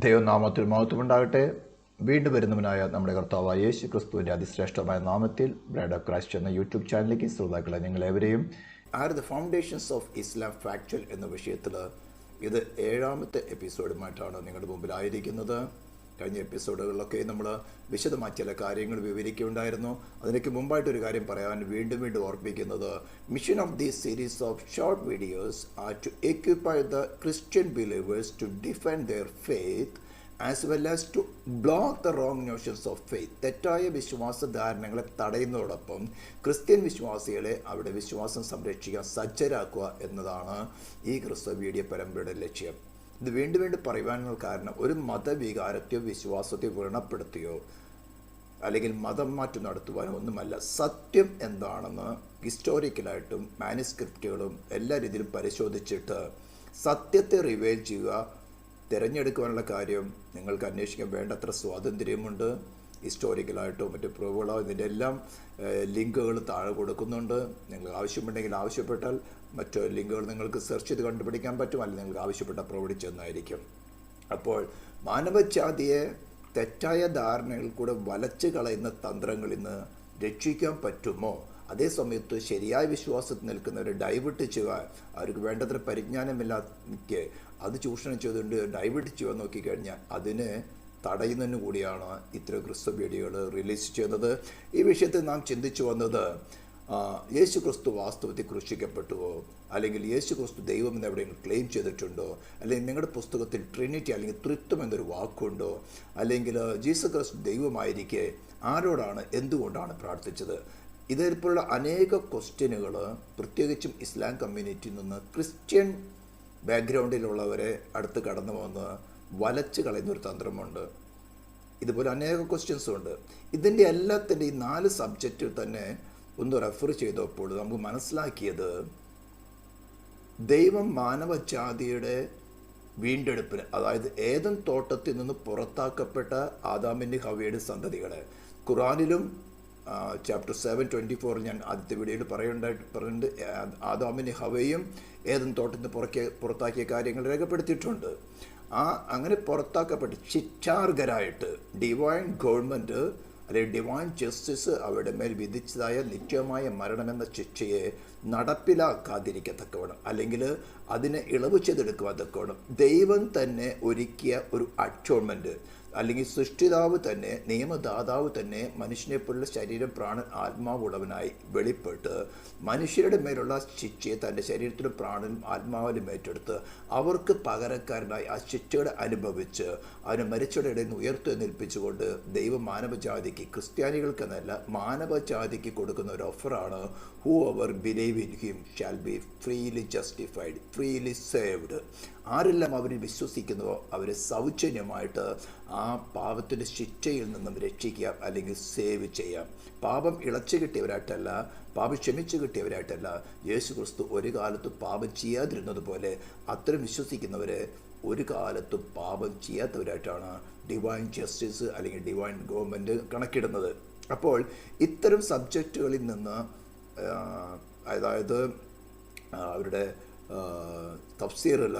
ദൈവനാമത്തിൽ മഹത്വമുണ്ടാകട്ടെ. വീണ്ടും വരുന്നവനായ നമ്മുടെ കർത്താവായ യേശു ക്രിസ്തുവിൻ്റെ അതിശ്രേഷ്ഠമായ നാമത്തിൽ ബ്രൈഡ് ഓഫ് ക്രൈസ്റ്റ് എന്ന യൂട്യൂബ് ചാനലിലേക്ക് ശ്രോതാക്കളെ നിങ്ങളേവരെയും are the foundations of Islam factual എന്ന വിഷയത്തിൽ ഇത് 7ാമത്തെ എപ്പിസോഡുമായിട്ടാണ് നിങ്ങളുടെ മുമ്പിലായിരിക്കുന്നത്. കഴിഞ്ഞ എപ്പിസോഡുകളിലൊക്കെ നമ്മൾ വിശദമായി ചില കാര്യങ്ങൾ വിവരിക്കുകയുണ്ടായിരുന്നു. അതിനൊക്കെ മുമ്പായിട്ടൊരു കാര്യം പറയാൻ വീണ്ടും ഓർപ്പിക്കുന്നത്, mission of these series of short videos are to equip the Christian believers to defend their faith as well as to block the wrong notions of faith. തെറ്റായ വിശ്വാസ ധാരണകളെ തടയുന്നതോടൊപ്പം ക്രിസ്ത്യൻ വിശ്വാസികളെ അവരുടെ വിശ്വാസം സംരക്ഷിക്കാൻ സജ്ജരാക്കുക എന്നതാണ് ഈ ക്രിസ്തു വീഡിയോ പരമ്പരയുടെ ലക്ഷ്യം. ഇത് വീണ്ടും പറയുവാനുള്ള കാരണം ഒരു മതവികാരത്തെയോ വിശ്വാസത്തെയോ വ്രണപ്പെടുത്തിയോ അല്ലെങ്കിൽ മതം മാറ്റം നടത്തുവാനോ ഒന്നുമല്ല. സത്യം എന്താണെന്ന് ഹിസ്റ്റോറിക്കലായിട്ടും മാനുസ്ക്രിപ്റ്റുകളും എല്ലാ രീതിയിലും പരിശോധിച്ചിട്ട് സത്യത്തെ റിവീൽ ചെയ്യുക. തിരഞ്ഞെടുക്കുവാനുള്ള കാര്യം നിങ്ങൾക്ക് അന്വേഷിക്കാൻ വേണ്ടത്ര സ്വാതന്ത്ര്യമുണ്ട്. ഹിസ്റ്റോറിക്കലായിട്ടോ മറ്റ് പ്രൂവുകളോ ഇതിൻ്റെ എല്ലാം ലിങ്കുകൾ താഴെ കൊടുക്കുന്നുണ്ട്. നിങ്ങൾക്ക് ആവശ്യമുണ്ടെങ്കിൽ ആവശ്യപ്പെട്ടാൽ മറ്റു ലിങ്കുകൾ നിങ്ങൾക്ക് സെർച്ച് ചെയ്ത് കണ്ടുപിടിക്കാൻ പറ്റും, അല്ലെങ്കിൽ നിങ്ങൾക്ക് ആവശ്യപ്പെട്ട പ്രൊവൈഡ് ചെയ്യുന്നതായിരിക്കും. അപ്പോൾ മാനവജാതിയെ തെറ്റായ ധാരണകളിൽ കൂടെ വലച്ചു കളയുന്ന തന്ത്രങ്ങളിൽ നിന്ന് രക്ഷിക്കാൻ പറ്റുമോ? അതേസമയത്ത് ശരിയായ വിശ്വാസത്തിൽ നിൽക്കുന്നവരെ ഡൈവേർട്ട് ചെയ്യുക, അവർക്ക് വേണ്ടത്ര പരിജ്ഞാനമില്ലാതെ അത് ചൂഷണം ചെയ്തുകൊണ്ട് ഡൈവേർട്ട് ചെയ്യുക നോക്കിക്കഴിഞ്ഞാൽ അതിന് തടയുന്നതിന് കൂടിയാണ് ഇത്തരം ക്രിസ്തു വീഡിയോകൾ റിലീസ് ചെയ്യുന്നത്. ഈ വിഷയത്തിൽ നാം ചിന്തിച്ചു വന്നത്, യേശു ക്രിസ്തു വാസ്തവത്തിൽ ക്രൂശിക്കപ്പെട്ടുവോ, അല്ലെങ്കിൽ യേശു ക്രിസ്തു ദൈവം എന്ന് എവിടെയെങ്കിലും ക്ലെയിം ചെയ്തിട്ടുണ്ടോ, അല്ലെങ്കിൽ നിങ്ങളുടെ പുസ്തകത്തിൽ ട്രിനിറ്റി അല്ലെങ്കിൽ ത്രിത്വം എന്നൊരു വാക്കുണ്ടോ, അല്ലെങ്കിൽ ജീസസ് ക്രിസ്തു ദൈവമായിരിക്കെ ആരോടാണ് എന്തുകൊണ്ടാണ് പ്രാർത്ഥിച്ചത്? ഇതേപോലുള്ള അനേക ക്വസ്റ്റ്യനുകൾ പ്രത്യേകിച്ചും ഇസ്ലാം കമ്മ്യൂണിറ്റിയിൽ നിന്ന് ക്രിസ്ത്യൻ ബാക്ക്ഗ്രൗണ്ടിലുള്ളവരെ അടുത്ത് കടന്നു വന്ന് വലച്ച് കളയുന്നൊരു തന്ത്രമുണ്ട്. ഇതുപോലെ അനേക ക്വസ്റ്റ്യൻസും ഉണ്ട്. ഇതിൻ്റെ എല്ലാത്തിൻ്റെ ഈ 4 സബ്ജക്റ്റിൽ തന്നെ ഒന്ന് റെഫർ ചെയ്തപ്പോൾ നമുക്ക് മനസ്സിലാക്കിയത്, ദൈവം മാനവജാതിയുടെ വീണ്ടെടുപ്പിന്, അതായത് ഏദൻ തോട്ടത്തിൽ നിന്ന് പുറത്താക്കപ്പെട്ട ആദാമിൻ്റെ ഹവ്വയുടെ സന്തതികളെ, ഖുറാനിലും ചാപ്റ്റർ 7:24 ഞാൻ ആദ്യത്തെ വീഡിയോയിൽ പറയുന്നുണ്ട്. ആദാമിനെ ഹവയും ഏദൻ തോട്ടത്തിന് പുറത്താക്കിയ കാര്യങ്ങൾ രേഖപ്പെടുത്തിയിട്ടുണ്ട്. അങ്ങനെ പുറത്താക്കപ്പെട്ട് ശിക്ഷാർഹരായിട്ട് ഡിവൈൻ ഗവൺമെൻറ് അല്ലെങ്കിൽ ഡിവൈൻ ജസ്റ്റിസ് അവരുടെ മേൽ വിധിച്ചതായ നിത്യമായ മരണമെന്ന ശിക്ഷയെ നടപ്പിലാക്കാതിരിക്കത്തക്കവണ്ണം, അല്ലെങ്കിൽ അതിനെ ഇളവ് ചെയ്തെടുക്കുവാത്തക്കവണ്ണം ദൈവം തന്നെ ഒരുക്കിയ ഒരു അറ്റോൺമെൻറ്റ്, അല്ലെങ്കിൽ സൃഷ്ടിതാവ് തന്നെ, നിയമദാതാവ് തന്നെ മനുഷ്യനെപ്പോലുള്ള ശരീരം, പ്രാണൻ, ആത്മാവുള്ളവനായി വെളിപ്പെട്ട് മനുഷ്യരുടെ മേലുള്ള ശിക്ഷയെ തൻ്റെ ശരീരത്തിലും പ്രാണനും ആത്മാവിലും ഏറ്റെടുത്ത് അവർക്ക് പകരക്കാരനായി ആ ശിക്ഷയുടെ അനുഭവിച്ച് അവനെ മരിച്ചവരുടെ ഇടയിൽ നിന്ന് ഉയർത്തെഴുന്നേൽപ്പിച്ചുകൊണ്ട് ദൈവം മാനവജാതിക്ക്, ക്രിസ്ത്യാനികൾക്കെന്നല്ല മാനവജാതിക്ക് കൊടുക്കുന്ന ഒരു ഓഫറാണ്, who ever believe in him shall be freely justified, freely saved. ആരെല്ലാം അവരിൽ വിശ്വസിക്കുന്നുവോ അവരെ സൗജന്യമായിട്ട് ആ പാപത്തിൻ്റെ ശിക്ഷയിൽ നിന്നും രക്ഷിക്കുക, അല്ലെങ്കിൽ സേവ് ചെയ്യാം. പാപം ഇളച്ചു കിട്ടിയവരായിട്ടല്ല, പാപം ക്ഷമിച്ചു കിട്ടിയവരായിട്ടല്ല. യേശു ക്രിസ്തു ഒരു കാലത്തും പാപം ചെയ്യാതിരുന്നതുപോലെ അത്തരം വിശ്വസിക്കുന്നവരെ ഒരു കാലത്തും പാപം ചെയ്യാത്തവരായിട്ടാണ് ഡിവൈൻ ജസ്റ്റിസ് അല്ലെങ്കിൽ ഡിവൈൻ ഗവൺമെൻറ് കണക്കിടുന്നത്. അപ്പോൾ ഇത്തരം സബ്ജക്റ്റുകളിൽ നിന്ന്, അതായത് അവരുടെ തഫ്സീറിൽ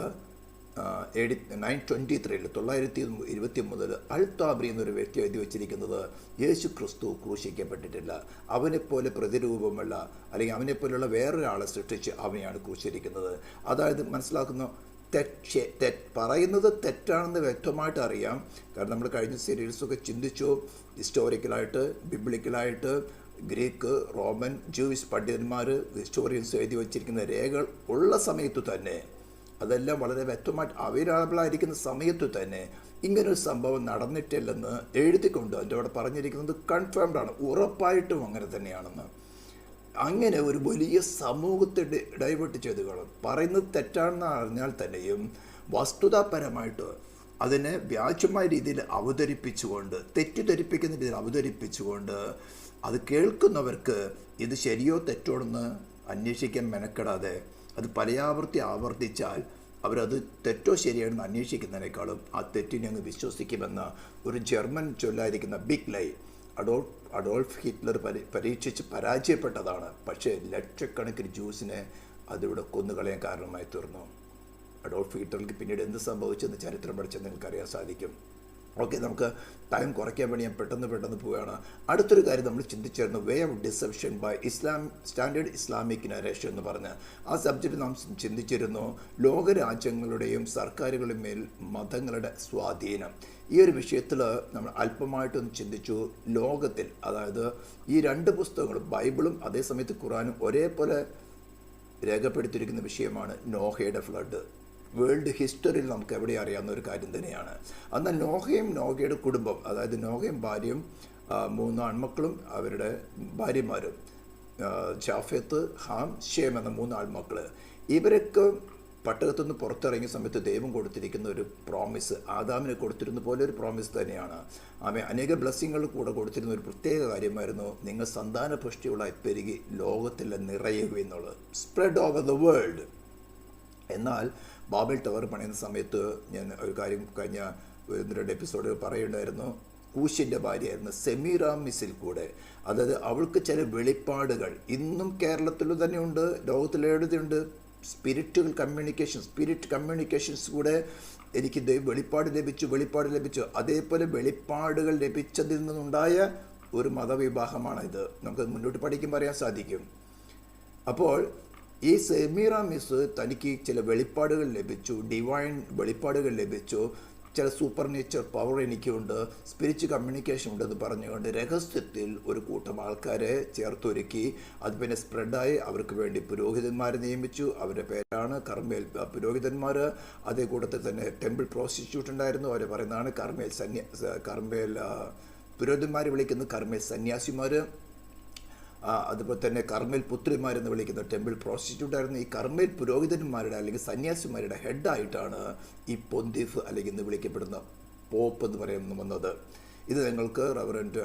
923 920 അൽ താബ്രി എന്നൊരു വ്യക്തി എഴുതി വച്ചിരിക്കുന്നത്, യേശു ക്രിസ്തു ക്രൂശിക്കപ്പെട്ടിട്ടില്ല, അവനെപ്പോലെ പ്രതിരൂപമല്ല, അല്ലെങ്കിൽ അവനെപ്പോലെയുള്ള വേറൊരാളെ സൃഷ്ടിച്ച് അവനെയാണ് ക്രൂശിച്ചിരിക്കുന്നത്. അതായത് മനസ്സിലാക്കുന്ന പറയുന്നത് തെറ്റാണെന്ന് വ്യക്തമായിട്ട് അറിയാം. കാരണം നമ്മൾ കഴിഞ്ഞ സീരീൽസൊക്കെ ചിന്തിച്ചു, ഹിസ്റ്റോറിക്കലായിട്ട്, ബിബ്ലിക്കലായിട്ട് ഗ്രീക്ക്, റോമൻ, ജൂയിഷ് പണ്ഡിതന്മാർ, ഹിസ്റ്റോറിയൻസ് എഴുതി വച്ചിരിക്കുന്ന രേഖകൾ ഉള്ള സമയത്തു തന്നെ, അതെല്ലാം വളരെ വ്യക്തമായിട്ട് അവൈലബിളായിരിക്കുന്ന സമയത്തു തന്നെ ഇങ്ങനൊരു സംഭവം നടന്നിട്ടില്ലെന്ന് എഴുതിക്കൊണ്ട് അതിൻ്റെ അവിടെ പറഞ്ഞിരിക്കുന്നത് കൺഫേംഡ് ആണ്, ഉറപ്പായിട്ടും അങ്ങനെ തന്നെയാണെന്ന്. അങ്ങനെ ഒരു വലിയ സമൂഹത്തെ ഡൈവേർട്ട് ചെയ്ത് കാണും. പറയുന്നത് തെറ്റാണെന്ന് അറിഞ്ഞാൽ തന്നെയും വസ്തുതാപരമായിട്ട് അതിനെ വ്യാജമായ രീതിയിൽ അവതരിപ്പിച്ചുകൊണ്ട്, തെറ്റിദ്ധരിപ്പിക്കുന്ന രീതിയിൽ അവതരിപ്പിച്ചുകൊണ്ട് അത് കേൾക്കുന്നവർക്ക് ഇത് ശരിയോ തെറ്റോണെന്ന് അന്വേഷിക്കാൻ മെനക്കെടാതെ അത് ആവർത്തിച്ചാൽ അവരത് തെറ്റോ ശരിയാണെന്ന് അന്വേഷിക്കുന്നതിനേക്കാളും ആ തെറ്റിനെ അങ്ങ് വിശ്വസിക്കുമെന്ന ഒരു ജർമ്മൻ ചൊല്ലായിരിക്കുന്ന ബിഗ് ലൈ അഡോൾഫ് ഹിറ്റ്ലർ പരീക്ഷിച്ച് പരാജയപ്പെട്ടതാണ്. പക്ഷേ ലക്ഷക്കണക്കിന് ജൂസിനെ അതിലൂടെ കൊന്നുകളയാൻ കാരണമായി തീർന്നു. അഡോൾഫ് ഹിറ്റ്ലർക്ക് പിന്നീട് എന്ത് സംഭവിച്ചെന്ന് ചരിത്രം പഠിച്ചാൽ നിങ്ങൾക്കറിയാൻ സാധിക്കും. ഓക്കെ, നമുക്ക് ടൈം കുറയ്ക്കാൻ വേണ്ടി ഞാൻ പെട്ടെന്ന് പോവുകയാണ്. അടുത്തൊരു കാര്യം നമ്മൾ ചിന്തിച്ചിരുന്നു, way of deception by standard Islamic narration എന്ന് പറഞ്ഞ് ആ സബ്ജക്റ്റ് നാം ചിന്തിച്ചിരുന്നു. ലോകരാജ്യങ്ങളുടെയും സർക്കാരുകളുടെ മേൽ മതങ്ങളുടെ സ്വാധീനം. ഈ ഒരു വിഷയത്തിൽ നമ്മൾ അല്പമായിട്ടൊന്ന് ചിന്തിച്ചു. ലോകത്തിൽ, അതായത് ഈ രണ്ട് പുസ്തകങ്ങളും ബൈബിളും അതേസമയത്ത് ഖുറാനും ഒരേപോലെ രേഖപ്പെടുത്തിയിരിക്കുന്ന വിഷയമാണ് നോഹയുടെ ഫ്ലഡ്. വേൾഡ് ഹിസ്റ്ററിയിൽ നമുക്ക് എവിടെ അറിയാവുന്ന ഒരു കാര്യം തന്നെയാണ്. എന്നാൽ നോഹയുടെ കുടുംബം, അതായത് നോഹയും ഭാര്യയും 3 ആൺമക്കളും അവരുടെ ഭാര്യമാരും, ജാഫെത്ത്, ഹാം, ഷേം എന്ന 3 ആൺമക്കൾ, ഇവരൊക്കെ പട്ടകത്തുനിന്ന് പുറത്തിറങ്ങിയ സമയത്ത് ദൈവം കൊടുത്തിരിക്കുന്ന ഒരു പ്രോമിസ്, ആദാമിന് കൊടുത്തിരുന്ന പോലെ ഒരു പ്രോമിസ് തന്നെയാണ്. അനേക ബ്ലെസ്സിങ്ങൾ കൂടെ കൊടുത്തിരുന്ന ഒരു പ്രത്യേക കാര്യമായിരുന്നു, നിങ്ങൾ സന്താനപുഷ്ടിയുള്ളായി പെരുകി ലോകത്തിൽ നിറയുക എന്നുള്ളത്, സ്പ്രെഡ് ഓവർ ദ വേൾഡ്. എന്നാൽ ബാബൽ ടവർ പണിയുന്ന സമയത്ത് ഞാൻ ഒരു കാര്യം കഴിഞ്ഞ 1-2 എപ്പിസോഡ് പറയുണ്ടായിരുന്നു. കൂശിൻ്റെ ഭാര്യയായിരുന്നു സെമീറാമിസിൽ കൂടെ, അതായത് അവൾക്ക് ചില വെളിപ്പാടുകൾ ഇന്നും കേരളത്തിൽ തന്നെ ഉണ്ട്, ലോകത്തിലെവിടെയുണ്ട്. സ്പിരിറ്റ് കമ്മ്യൂണിക്കേഷൻസ് കൂടെ എനിക്ക് വെളിപ്പാട് ലഭിച്ചു. അതേപോലെ വെളിപ്പാടുകൾ ലഭിച്ചതിൽ നിന്നുണ്ടായ ഒരു മതവിഭാഗമാണ് ഇത്. നമുക്ക് മുന്നോട്ട് പഠിക്കുമ്പോൾ അറിയാൻ സാധിക്കും. അപ്പോൾ ഈ സെമീറാമിസ് തനിക്ക് ചില വെളിപ്പാടുകൾ ലഭിച്ചു, ഡിവൈൻ വെളിപ്പാടുകൾ ലഭിച്ചു, ചില സൂപ്പർ നേച്ചർ പവർ എനിക്കുണ്ട്, സ്പിരിച്വൽ കമ്മ്യൂണിക്കേഷൻ ഉണ്ടെന്ന് പറഞ്ഞുകൊണ്ട് രഹസ്യത്തിൽ ഒരു കൂട്ടം ആൾക്കാരെ ചേർത്തൊരുക്കി. അത് പിന്നെ സ്പ്രെഡായി. അവർക്ക് വേണ്ടി പുരോഹിതന്മാരെ നിയമിച്ചു. അവരുടെ പേരാണ് കർമ്മേൽ പുരോഹിതന്മാർ. അതേ കൂട്ടത്തിൽ തന്നെ ടെമ്പിൾ പ്രോസ്റ്റിറ്റ്യൂട്ട് ഉണ്ടായിരുന്നു. അവർ പറയുന്നതാണ് കർമ്മേൽ പുരോഹിതന്മാർ വിളിക്കുന്നത് കർമ്മേൽ സന്യാസിമാർ. അതുപോലെ തന്നെ കർമ്മേൽ പുത്രിമാരെന്ന് വിളിക്കുന്ന ടെമ്പിൾ പ്രോസ്റ്റിറ്റ്യൂട്ടായിരുന്നു. ഈ കർമ്മേൽ പുരോഹിതന്മാരുടെ അല്ലെങ്കിൽ സന്യാസിമാരുടെ ഹെഡായിട്ടാണ് ഈ പൊന്തിഫ് അല്ലെങ്കിൽ ഇന്ന് വിളിക്കപ്പെടുന്ന പോപ്പ് എന്ന് പറയുന്ന വന്നത്. ഇത് നിങ്ങൾക്ക് റവറൻറ്റ്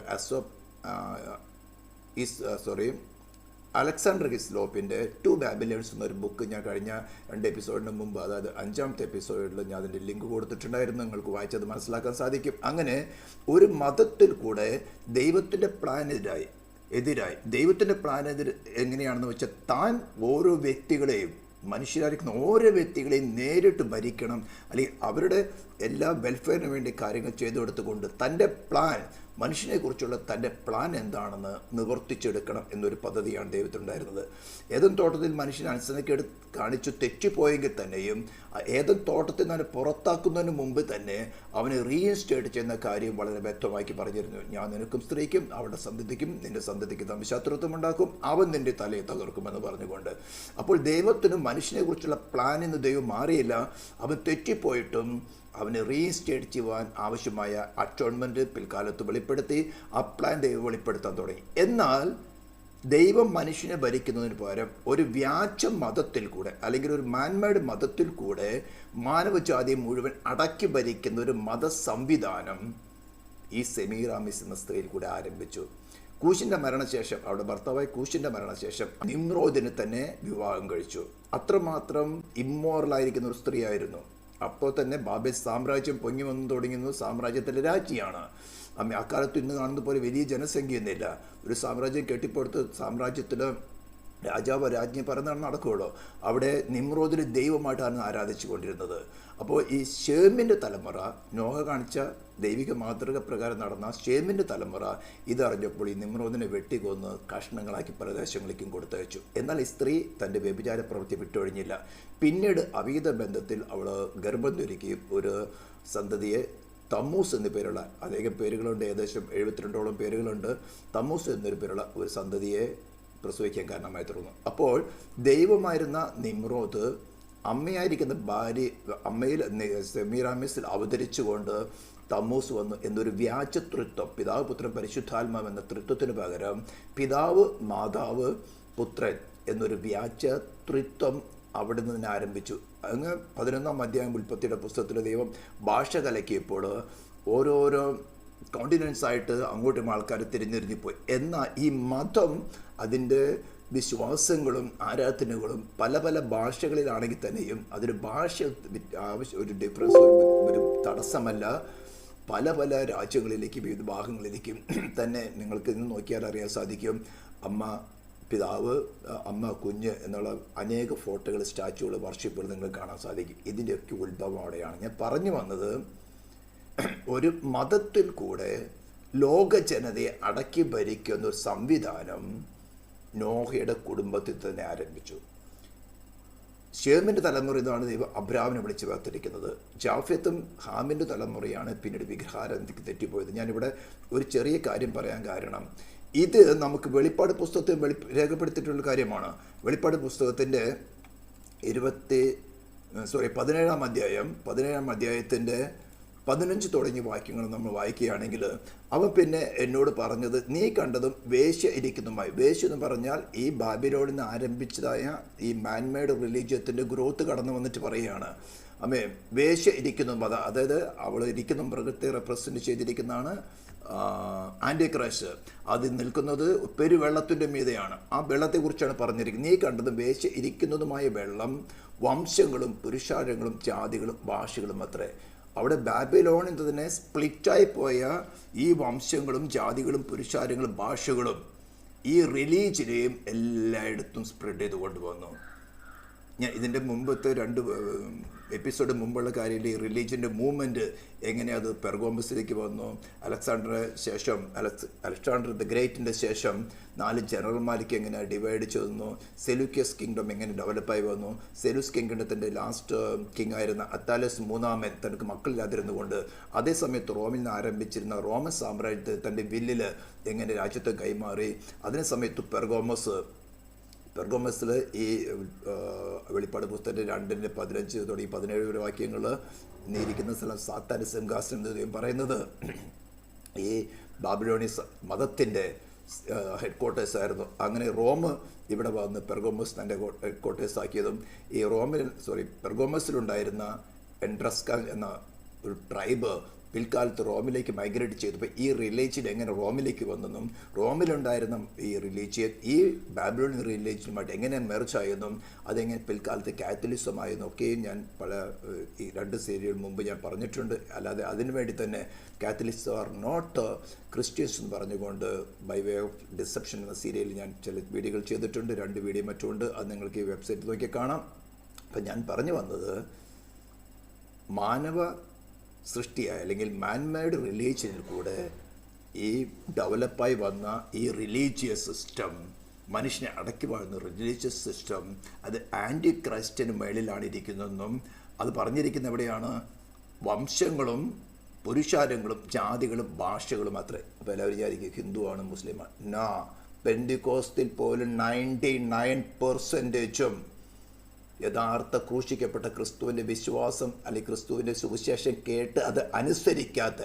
അലക്സാണ്ടർ ഹിസ്ലോപ്പിൻ്റെ 2 ബാബിലിയൻസ് എന്നൊരു ബുക്ക് ഞാൻ കഴിഞ്ഞ 2 എപ്പിസോഡിന് മുമ്പ്, അതായത് 5ാമത്തെ എപ്പിസോഡിൽ ഞാൻ അതിൻ്റെ ലിങ്ക് കൊടുത്തിട്ടുണ്ടായിരുന്നു. നിങ്ങൾക്ക് വായിച്ചത് മനസ്സിലാക്കാൻ സാധിക്കും. അങ്ങനെ ഒരു മതത്തിൽ കൂടെ ദൈവത്തിൻ്റെ പ്ലാനെതിരായി ദൈവത്തിൻ്റെ പ്ലാൻ എങ്ങനെയാണെന്ന് വെച്ചാൽ താൻ ഓരോ വ്യക്തികളെയും, മനുഷ്യരായിരിക്കുന്ന ഓരോ വ്യക്തികളെയും നേരിട്ട് ഭരിക്കണം, അല്ലെങ്കിൽ അവരുടെ എല്ലാ വെൽഫെയറിന് വേണ്ടി കാര്യങ്ങൾ ചെയ്തു കൊടുത്തുകൊണ്ട് തൻ്റെ പ്ലാൻ, മനുഷ്യനെക്കുറിച്ചുള്ള തൻ്റെ പ്ലാൻ എന്താണെന്ന് നിവർത്തിച്ചെടുക്കണം എന്നൊരു പദ്ധതിയാണ് ദൈവത്തിനുണ്ടായിരുന്നത്. ഏദൻ തോട്ടത്തിൽ മനുഷ്യൻ അനുസരണക്കേട് കാണിച്ചു തെറ്റിപ്പോയെങ്കിൽ തന്നെയും ഏദൻ തോട്ടത്തിൽ നിന്ന് പുറത്താക്കുന്നതിന് മുമ്പ് തന്നെ അവനെ റീഇൻസ്റ്റേറ്റ് ചെയ്യുന്ന കാര്യം വളരെ വ്യക്തമാക്കി പറഞ്ഞിരുന്നു. ഞാൻ നിനക്കും സ്ത്രീക്കും അവരുടെ സന്തതിക്കും നിന്റെ സന്തതിക്ക് തമ്മിൽ ശത്രുത്വം ഉണ്ടാക്കും, അവൻ നിന്റെ തലയെ തകർക്കുമെന്ന് പറഞ്ഞുകൊണ്ട്. അപ്പോൾ ദൈവത്തിന് മനുഷ്യനെക്കുറിച്ചുള്ള പ്ലാനിൽ നിന്ന് ദൈവം മാറിയില്ല. അവൻ തെറ്റിപ്പോയിട്ടും അവനെ റീഇൻസ്റ്റേറ്റ് ചെയ്യുവാൻ ആവശ്യമായ അറ്റോൺമെൻറ്റ് പിൽക്കാലത്ത് വെളിപ്പെടുത്തി. ആ പ്ലാൻ ദൈവം വെളിപ്പെടുത്താൻ തുടങ്ങി. എന്നാൽ ദൈവം മനുഷ്യനെ ഭരിക്കുന്നതിന് പകരം ഒരു വ്യാജ മതത്തിൽ കൂടെ, അല്ലെങ്കിൽ ഒരു മാൻമേഡ് മതത്തിൽ കൂടെ മാനവജാതിയെ മുഴുവൻ അടക്കി ഭരിക്കുന്ന ഒരു മതസംവിധാനം ഈ സെമീറാമിസ് എന്ന സ്ത്രീയിൽ കൂടെ ആരംഭിച്ചു. കൂശിൻ്റെ മരണശേഷം, അവരുടെ ഭർത്താവായ കൂശിൻ്റെ മരണശേഷം നിമ്രോദിനെ തന്നെ വിവാഹം കഴിച്ചു. അത്രമാത്രം ഇമ്മോറലായിരിക്കുന്ന ഒരു സ്ത്രീയായിരുന്നു. അപ്പോൾ തന്നെ ബാബേൽ സാമ്രാജ്യം പൊങ്ങി വന്നു തുടങ്ങുന്നത് സാമ്രാജ്യത്തിലെ രാജ്ഞിയാണ്. അക്കാലത്ത് ഇന്ന് കാണുന്ന പോലെ വലിയ ജനസംഖ്യയൊന്നുമില്ല. ഒരു സാമ്രാജ്യം കെട്ടിപ്പടുത്ത് സാമ്രാജ്യത്തിൽ രാജാവ് രാജ്ഞി പറഞ്ഞാണ് നടക്കുകയുള്ളൂ. അവിടെ നിമ്രോദിന് ദൈവമായിട്ടാണ് ആരാധിച്ചു കൊണ്ടിരുന്നത്. അപ്പോൾ ഈ ഷേമിൻ്റെ തലമുറ, നോഹ കാണിച്ച ദൈവിക മാതൃക പ്രകാരം നടന്ന ഷേമിൻ്റെ തലമുറ ഇതറിഞ്ഞപ്പോൾ ഈ നിമ്രോദിനെ വെട്ടിക്കൊന്ന് കഷ്ണങ്ങളാക്കി പല ദേശങ്ങളിലേക്കും കൊടുത്തയച്ചു. എന്നാൽ ഈ സ്ത്രീ തൻ്റെ വ്യഭിചാര പ്രവൃത്തി വിട്ടൊഴിഞ്ഞില്ല. പിന്നീട് അവീത ബന്ധത്തിൽ അവൾ ഗർഭം ധരിക്കുകയും ഒരു സന്തതിയെ തമ്മൂസ് എന്ന പേരുള്ള, അനേകം പേരുകളുണ്ട്, ഏകദേശം 72ഓളം പേരുകളുണ്ട്, തമ്മൂസ് എന്നൊരു പേരുള്ള ഒരു സന്തതിയെ പ്രസവിക്കാൻ കാരണമായി തുടങ്ങുന്നു. അപ്പോൾ ദൈവമായിരുന്ന നിമ്രോദ് അമ്മയായിരിക്കുന്ന ഭാര്യ, അമ്മയിൽ സെമീറാമിസിൽ അവതരിച്ചുകൊണ്ട് തമ്മൂസ് വന്നു എന്നൊരു വ്യാജ തൃത്വം, പിതാവ് പുത്രൻ പരിശുദ്ധാത്മാവ് എന്ന തൃത്വത്തിന് പകരം പിതാവ് മാതാവ് പുത്രൻ എന്നൊരു വ്യാജ തൃത്വം അവിടെ നിന്ന് ആരംഭിച്ചു. അങ്ങ് 11-ാം അധ്യായം ഉൽപ്പത്തിയുടെ പുസ്തകത്തിൽ ദൈവം ഭാഷ കലക്കിയപ്പോൾ ഓരോരോ കോണ്ടിനൻസ് ആയിട്ട് അങ്ങോട്ടും ആൾക്കാർ തിരിഞ്ഞിരിഞ്ഞിപ്പോയി. എന്നാൽ ഈ മതം അതിൻ്റെ വിശ്വാസങ്ങളും ആരാധനകളും പല പല ഭാഷകളിലാണെങ്കിൽ തന്നെയും അതൊരു ഭാഷ ഒരു ഡിഫറൻസ്, ഒരു തടസ്സമല്ല. പല പല രാജ്യങ്ങളിലേക്കും വിവിധ ഭാഗങ്ങളിലേക്കും തന്നെ നിങ്ങൾക്ക് ഇന്ന് നോക്കിയാൽ അറിയാൻ സാധിക്കും. അമ്മ പിതാവ്, അമ്മ, കുഞ്ഞ് എന്നുള്ള അനേക ഫോട്ടോകൾ, സ്റ്റാച്ചുകൾ, വർഷിപ്പുകൾ നിങ്ങൾ കാണാൻ സാധിക്കും. ഇതിൻ്റെയൊക്കെ ഉത്ഭവം അവിടെയാണ്. ഞാൻ പറഞ്ഞു വന്നത്, ഒരു മതത്തിൽ കൂടെ ലോക ജനതയെ അടക്കി ഭരിക്കുന്ന ഒരു സംവിധാനം നോഹയുടെ കുടുംബത്തിൽ തന്നെ ആരംഭിച്ചു. ഷേമിൻ്റെ തലമുറ ഇതാണ് ദൈവം അബ്രാമിനെ വിളിച്ച് വേർതിരിക്കുന്നത്. ജാഫെത്തും ഹാമിൻ്റെ തലമുറയാണ് പിന്നീട് വിഗ്രഹാരാധനയ്ക്ക് തെറ്റിപ്പോയത്. ഞാനിവിടെ ഒരു ചെറിയ കാര്യം പറയാൻ കാരണം, ഇത് നമുക്ക് വെളിപ്പാട് പുസ്തകത്തിൽ രേഖപ്പെടുത്തിയിട്ടുള്ള കാര്യമാണ്. വെളിപ്പാട് പുസ്തകത്തിൻ്റെ 17-ാം അധ്യായത്തിൻ്റെ 15 തുടങ്ങിയ വാക്യങ്ങൾ നമ്മൾ വായിക്കുകയാണെങ്കിൽ, അവൻ പിന്നെ എന്നോട് പറഞ്ഞത്, നീ കണ്ടതും വേശ്യ ഇരിക്കുന്നതുമായി. വേശ്യ എന്ന് പറഞ്ഞാൽ ഈ ബാബിലോണിൽ നിന്ന് ആരംഭിച്ചതായ ഈ മാൻമെയ്ഡ് റിലീജിയത്തിൻ്റെ ഗ്രോത്ത് കടന്നു വന്നിട്ട് പറയുകയാണ്. വേശ്യ ഇരിക്കുന്ന മത, അതായത് അവൾ ഇരിക്കുന്ന മൃഗത്തെ റെപ്രസെൻ്റ് ചെയ്തിരിക്കുന്നതാണ് ആൻറ്റി ക്രൈസ്റ്റ്. അത് നിൽക്കുന്നത് പെരുവെള്ളത്തിൻ്റെ മീതെയാണ്. ആ വെള്ളത്തെക്കുറിച്ചാണ് പറഞ്ഞിരിക്കുന്നത്. നീ കണ്ടതും വേശ്യ ഇരിക്കുന്നതുമായ വെള്ളം വംശങ്ങളും പുരുഷാരങ്ങളും ജാതികളും ഭാഷകളും അത്രേ. അവിടെ ബാബിലോണിൽ തന്നെ സ്പ്ലിറ്റായി പോയ ഈ വംശങ്ങളും ജാതികളും പുരുഷാരങ്ങളും ഭാഷകളും ഈ റിലീജിയനെയും എല്ലായിടത്തും സ്പ്രെഡ് ചെയ്ത് കൊണ്ടുവന്നു. ഞാൻ ഇതിൻ്റെ മുമ്പത്തെ 2 എപ്പിസോഡ് മുമ്പുള്ള കാര്യത്തിൽ ഈ റിലീജിയൻ്റെ മൂവ്മെൻറ്റ് എങ്ങനെ അത് പെർഗോമസിലേക്ക് വന്നു, അലക്സാണ്ടർ ദ ഗ്രേറ്റിൻ്റെ ശേഷം 4 ജനറൽമാർക്ക് എങ്ങനെ ഡിവൈഡ് ചെയ്തു, സെലൂക്കിയസ് കിങ്ഡം എങ്ങനെ ഡെവലപ്പായി വന്നു, സെലൂസ് കിങ്ഡത്തിൻ്റെ ലാസ്റ്റ് കിങ് ആയിരുന്ന അത്താലസ് മൂന്നാമൻ തനിക്ക് മക്കളില്ലാതിരുന്നുകൊണ്ട് അതേ സമയത്ത് റോമിൽ നിന്ന് ആരംഭിച്ചിരുന്ന റോമൻ സാമ്രാജ്യത്തെ തൻ്റെ വില്ലിൽ എങ്ങനെ രാജ്യത്തെ കൈമാറി. അതേ സമയത്ത് പെർഗോമസിൽ ഈ വെളിപ്പാട് പുസ്തകത്തിൻ്റെ 2-15 തുടങ്ങി 17 വാക്യങ്ങൾ ഇരിക്കുന്ന സ്ഥലം സാത്താൻ്റെ സിംഹാസനം എന്ന് പറയുന്നത് ഈ ബാബിലോണി മതത്തിൻ്റെ ഹെഡ് ക്വാർട്ടേഴ്സ് ആയിരുന്നു. അങ്ങനെ റോം ഇവിടെ വന്ന് പെർഗോമസ് തൻ്റെ ഹെഡ് ക്വാർട്ടേഴ്സ് ആക്കിയതും ഈ പെർഗോമസിലുണ്ടായിരുന്ന എൻട്രസ്ക എന്ന ഒരു ട്രൈബ് പിൽക്കാലത്ത് റോമിലേക്ക് മൈഗ്രേറ്റ് ചെയ്തപ്പോൾ ഈ റിലീജിയൻ എങ്ങനെ റോമിലേക്ക് വന്നെന്നും റോമിലുണ്ടായിരുന്ന ഈ റിലീജിയൻ ഈ ബാബിലോണിയൻ റിലീജിയനുമായിട്ട് എങ്ങനെ മെർജായെന്നും അതെങ്ങനെ പിൽക്കാലത്ത് കാത്തലിസമായെന്നും ഒക്കെയും ഞാൻ ഈ 2 സീരിയൽ മുമ്പ് ഞാൻ പറഞ്ഞിട്ടുണ്ട്. അല്ലാതെ അതിനുവേണ്ടി തന്നെ കാത്തലിക്സ് ആർ നോട്ട് ക്രിസ്ത്യൻസ് എന്ന് പറഞ്ഞുകൊണ്ട് ബൈ വേ ഓഫ് ഡിസെപ്ഷൻ എന്ന സീരിയലിൽ ഞാൻ ചില വീഡിയോകൾ ചെയ്തിട്ടുണ്ട്. 2 വീഡിയോ മറ്റുമുണ്ട്. അത് നിങ്ങൾക്ക് ഈ വെബ്സൈറ്റിൽ നോക്കി കാണാം. അപ്പം ഞാൻ പറഞ്ഞു വന്നത്, മാനവ സൃഷ്ടിയായ അല്ലെങ്കിൽ മാൻമെയ്ഡ് റിലീജിയനിൽ കൂടെ ഈ ഡെവലപ്പായി വന്ന ഈ റിലീജിയസ് സിസ്റ്റം, മനുഷ്യനെ അടക്കി വാഴുന്ന റിലീജിയസ് സിസ്റ്റം, അത് ആൻറ്റി ക്രൈസ്റ്റിന് മേളിലാണ് ഇരിക്കുന്നതെന്നും അത് പറഞ്ഞിരിക്കുന്ന എവിടെയാണ്, വംശങ്ങളും പുരുഷാരങ്ങളും ജാതികളും ഭാഷകളും അത്രേ. അപ്പോൾ എല്ലാവരും വിചാരിക്കും ഹിന്ദുവാണ് മുസ്ലിമാണ്. പെന്തിക്കോസ്തിൽ പോലും 99% യഥാർത്ഥ ക്രൂശിക്കപ്പെട്ട ക്രിസ്തുവിൻ്റെ വിശ്വാസം അല്ലെങ്കിൽ ക്രിസ്തുവിൻ്റെ സുവിശേഷം കേട്ട് അത് അനുസരിക്കാത്ത,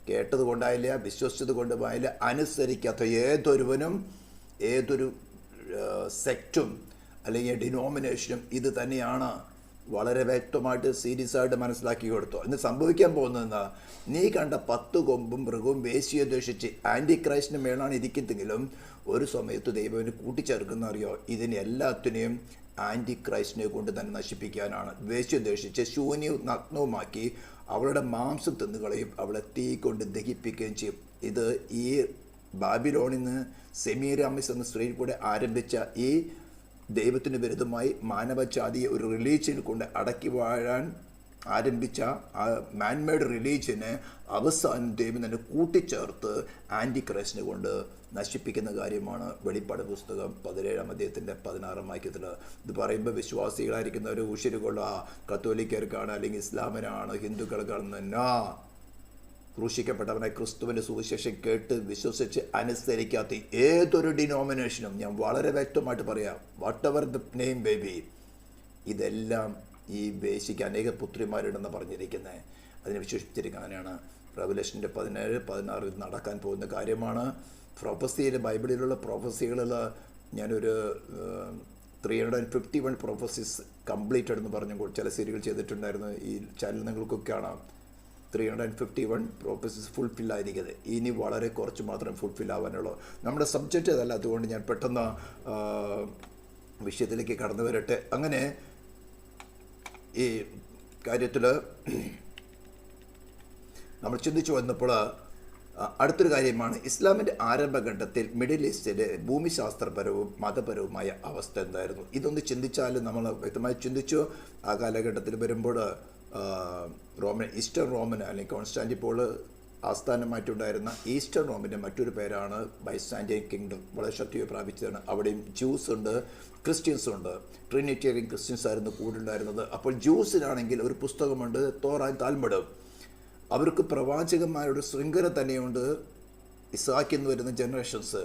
കേട്ടത് കൊണ്ടായില്ല, വിശ്വസിച്ചത് കൊണ്ടുപോയില്ല, അനുസരിക്കാത്ത ഏതൊരുവനും ഏതൊരു സെക്റ്റും അല്ലെങ്കിൽ ഡിനോമിനേഷനും ഇത് തന്നെയാണ്. വളരെ വ്യക്തമായിട്ട് സീരിയസ് ആയിട്ട് മനസ്സിലാക്കി കൊടുത്തു. ഇന്ന് സംഭവിക്കാൻ പോകുന്നതെന്നാ, നീ കണ്ട 10 കൊമ്പും മൃഗവും വേശ്യയെ ദ്വേഷിച്ച് ആൻറ്റി ക്രൈസ്റ്റിന് മേളാണ് ഇരിക്കുന്നെങ്കിലും ഒരു സമയത്ത് ദൈവവിനെ കൂട്ടിച്ചേർക്കുന്ന അറിയോ, ഇതിനെ എല്ലാത്തിനെയും ആൻറ്റി ക്രൈസ്റ്റിനെ കൊണ്ട് തന്നെ നശിപ്പിക്കാനാണ്. വേശ്യ ദ്വേഷിച്ച് ശൂന്യവും നഗ്നവുമാക്കി അവളുടെ മാംസം തിന്നുകളയും അവളെ തീ കൊണ്ട് ദഹിപ്പിക്കുകയും ചെയ്യും. ഇത് ഈ ബാബിലോണിൽ നിന്ന് സെമീരാമിസ് എന്ന സ്ത്രീയിൽ കൂടെ ആരംഭിച്ച ഈ ദൈവത്തിന് വിരുദ്ധമായി മാനവജാതിയെ ഒരു റിലീജിയനിൽ കൊണ്ട് അടക്കി വാഴാൻ ആരംഭിച്ച ആ മാൻമെയ്ഡ് റിലീജിയനെ അവസാനം ദൈവം തന്നെ കൂട്ടിച്ചേർത്ത് ആൻറ്റി ക്രൈസ്റ്റിനെ കൊണ്ട് നശിപ്പിക്കുന്ന കാര്യമാണ് വെളിപ്പാട് പുസ്തകം 17-ാം അധ്യായത്തിൻ്റെ 16-ാം വാക്യത്തിൽ. ഇത് പറയുമ്പോൾ വിശ്വാസികളായിരിക്കുന്നവർ ഊശിരുകൊള്ള കത്തോലിക്കർക്കാണ് അല്ലെങ്കിൽ ഇസ്ലാമിനാണ് ഹിന്ദുക്കൾക്കാണെന്ന് ക്രൂശിക്കപ്പെട്ടവനെ ക്രിസ്തുവിൻ്റെ സുവിശേഷം കേട്ട് വിശ്വസിച്ച് അനുസരിക്കാത്ത ഏതൊരു ഡിനോമിനേഷനും ഞാൻ വളരെ വ്യക്തമായിട്ട് പറയാം, what ever the name baby, ഇതെല്ലാം ഈ വേശ്യയ്ക്ക് അനേക പുത്രിമാരുണ്ടെന്ന് പറഞ്ഞിരിക്കുന്നത്. അതിനെ വിശ്വസിച്ചിരിക്കുന്നതിനാണ് റെവലേഷൻ്റെ 17-16 നടക്കാൻ പോകുന്ന കാര്യമാണ്. പ്രൊഫസിയിൽ ബൈബിളിലുള്ള പ്രൊഫസികളിൽ ഞാനൊരു 351 പ്രൊഫസീസ് കംപ്ലീറ്റഡ് എന്ന് പറഞ്ഞു ചില സീരിയൽ ചെയ്തിട്ടുണ്ടായിരുന്നു. ഈ ചാനൽ നിങ്ങൾക്കൊക്കെ കാണാം. 351 പ്രോപ്പസീസ് ഫുൾഫിൽ ആയിരിക്കുന്നത്. ഇനി വളരെ കുറച്ച് മാത്രം ഫുൾഫിൽ ആവാനുള്ളൂ. നമ്മുടെ സബ്ജക്റ്റ് അതല്ല, അതുകൊണ്ട് ഞാൻ പെട്ടെന്ന് വിഷയത്തിലേക്ക് കടന്നു വരട്ടെ. അങ്ങനെ ഈ കാര്യത്തിൽ നമ്മൾ ചിന്തിച്ചു വന്നപ്പോൾ അടുത്തൊരു കാര്യമാണ് ഇസ്ലാമിൻ്റെ ആരംഭഘട്ടത്തിൽ മിഡിൽ ഈസ്റ്റിലെ ഭൂമിശാസ്ത്രപരവും മതപരവുമായ അവസ്ഥ എന്തായിരുന്നു. ഇതൊന്ന് ചിന്തിച്ചാലും നമ്മൾ വ്യക്തമായി ചിന്തിച്ചു. ആ കാലഘട്ടത്തിൽ വരുമ്പോൾ ഈസ്റ്റേൺ റോമൻ അല്ലെങ്കിൽ കോൺസ്റ്റാന്റിപ്പോൾ ആസ്ഥാനമായിട്ടുണ്ടായിരുന്ന ഈസ്റ്റേൺ റോമിൻ്റെ മറ്റൊരു പേരാണ് ബൈസാന്റൈൻ കിങ്ഡം. വളരെ ശക്തി പ്രാപിച്ചതാണ്. അവിടെയും ജ്യൂസ് ഉണ്ട്, ക്രിസ്ത്യൻസ് ഉണ്ട്. ട്രിനിറ്റേറിയൻ ക്രിസ്ത്യൻസ് ആയിരുന്നു കൂടുതലുണ്ടായിരുന്നത്. അപ്പോൾ ജ്യൂസിനാണെങ്കിൽ ഒരു പുസ്തകമുണ്ട്, തോറ താൽമുഡ്. അവർക്ക് പ്രവാചകന്മാരുടെ ശൃംഖല തന്നെയുണ്ട്, ഇസാക്കിൽ നിന്ന് വരുന്ന ജനറേഷൻസ്.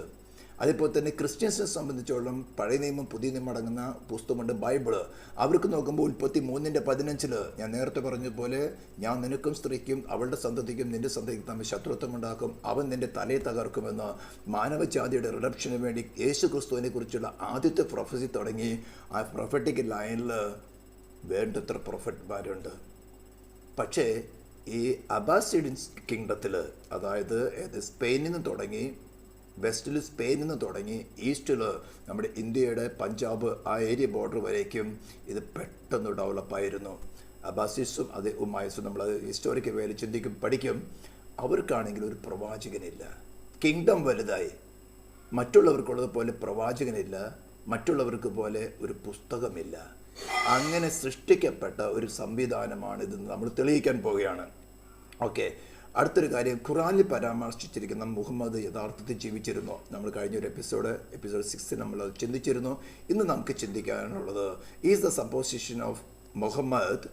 അതേപോലെ തന്നെ ക്രിസ്ത്യൻസിനെ സംബന്ധിച്ചോളം പഴയ നിയമം പുതിയ നിയമം അടങ്ങുന്ന പുസ്തകമുണ്ട്, ബൈബിള്. അവർക്ക് നോക്കുമ്പോൾ 33:15 ഞാൻ നേരത്തെ പറഞ്ഞതുപോലെ, ഞാൻ നിനക്കും സ്ത്രീക്കും അവളുടെ സന്തതിക്കും നിന്റെ സന്തതിക്കും തമ്മിൽ ശത്രുത്വം ഉണ്ടാക്കും, അവൻ നിന്റെ തലയെ തകർക്കുമെന്ന് മാനവജാതിയുടെ റിഡപ്ഷന് വേണ്ടി യേശു ക്രിസ്തുവിനെ കുറിച്ചുള്ള ആദ്യത്തെ പ്രൊഫസി തുടങ്ങി. ആ പ്രൊഫറ്റിക് ലൈനിൽ വേണ്ടത്ര പ്രൊഫറ്റ്മാരുണ്ട്. പക്ഷേ ഈ അബ്ബാസിഡിയൻ കിങ്ഡത്തിൽ, അതായത് സ്പെയിനിൽ നിന്ന് തുടങ്ങി, വെസ്റ്റിൽ സ്പെയിനിൽ നിന്ന് തുടങ്ങി ഈസ്റ്റിൽ നമ്മുടെ ഇന്ത്യയുടെ പഞ്ചാബ് ആ ഏരിയ ബോർഡർ വരേക്കും ഇത് പെട്ടെന്ന് ഡെവലപ്പായിരുന്നു. അബ്ബാസിസും അത് ഉമായസും നമ്മൾ ഹിസ്റ്റോറിക്കൽ വേല ചിന്തിക്കും പഠിക്കും. അവർക്കാണെങ്കിൽ ഒരു പ്രവാചകനില്ല. കിങ്ഡം വലുതായി, മറ്റുള്ളവർക്കുള്ളതുപോലെ പ്രവാചകനില്ല, മറ്റുള്ളവർക്ക് പോലെ ഒരു പുസ്തകമില്ല. അങ്ങനെ സൃഷ്ടിക്കപ്പെട്ട ഒരു സംവിധാനമാണിതെന്ന് നമ്മൾ തെളിയിക്കാൻ പോവുകയാണ്. ഓക്കെ, അടുത്തൊരു കാര്യം, ഖുറാനിൽ പരാമർശിച്ചിരിക്കുന്ന മുഹമ്മദ് യഥാർത്ഥത്തിൽ ജീവിച്ചിരുന്നോ? നമ്മൾ കഴിഞ്ഞൊരു എപ്പിസോഡ് 6 നമ്മൾ ചിന്തിച്ചിരുന്നു. ഇന്ന് നമുക്ക് ചിന്തിക്കാനുള്ളത് is the supposition of Muhammad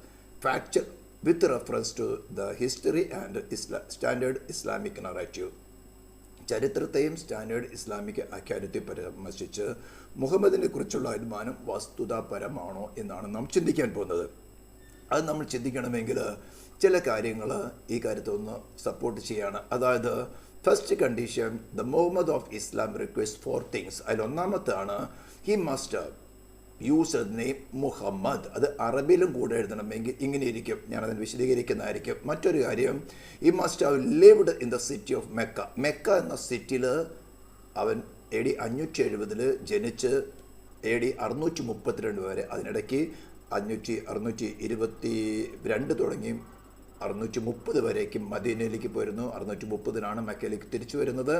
factor with reference to the history and standard Islamic narrative. ചരിത്രത്തെയും സ്റ്റാൻഡേർഡ് ഇസ്ലാമിക് ആഖ്യാനത്തെയും പരാമർശിച്ച് മുഹമ്മദിനെ കുറിച്ചുള്ള അനുമാനം വസ്തുതാപരമാണോ എന്നാണ് നാം ചിന്തിക്കാൻ പോകുന്നത്. അത് നമ്മൾ ചിന്തിക്കണമെങ്കിൽ ചില കാര്യങ്ങൾ ഈ കാര്യത്തെ ഒന്ന് സപ്പോർട്ട് ചെയ്യാണ്. അതായത് first condition, the Muhammad of Islam request 4 things. അതിലൊന്നാമത്താണ് he must use name Muhammad. അത് അറബിയിലും കൂടെ എഴുതണമെങ്കിൽ ഇങ്ങനെ ഇരിക്കും, ഞാനതിന് വിശദീകരിക്കുന്നതായിരിക്കും. മറ്റൊരു കാര്യം, he must have lived in the city of Mecca. Mecca എന്ന സിറ്റിയിൽ അവൻ AD 570 ജനിച്ച് AD 632 വരെ, അതിനിടയ്ക്ക് 622 തുടങ്ങി 630 വരേക്കും മദീനയിലേക്ക് പോയിരുന്നു. 630 മക്കയിലേക്ക് തിരിച്ചു വരുന്നത്.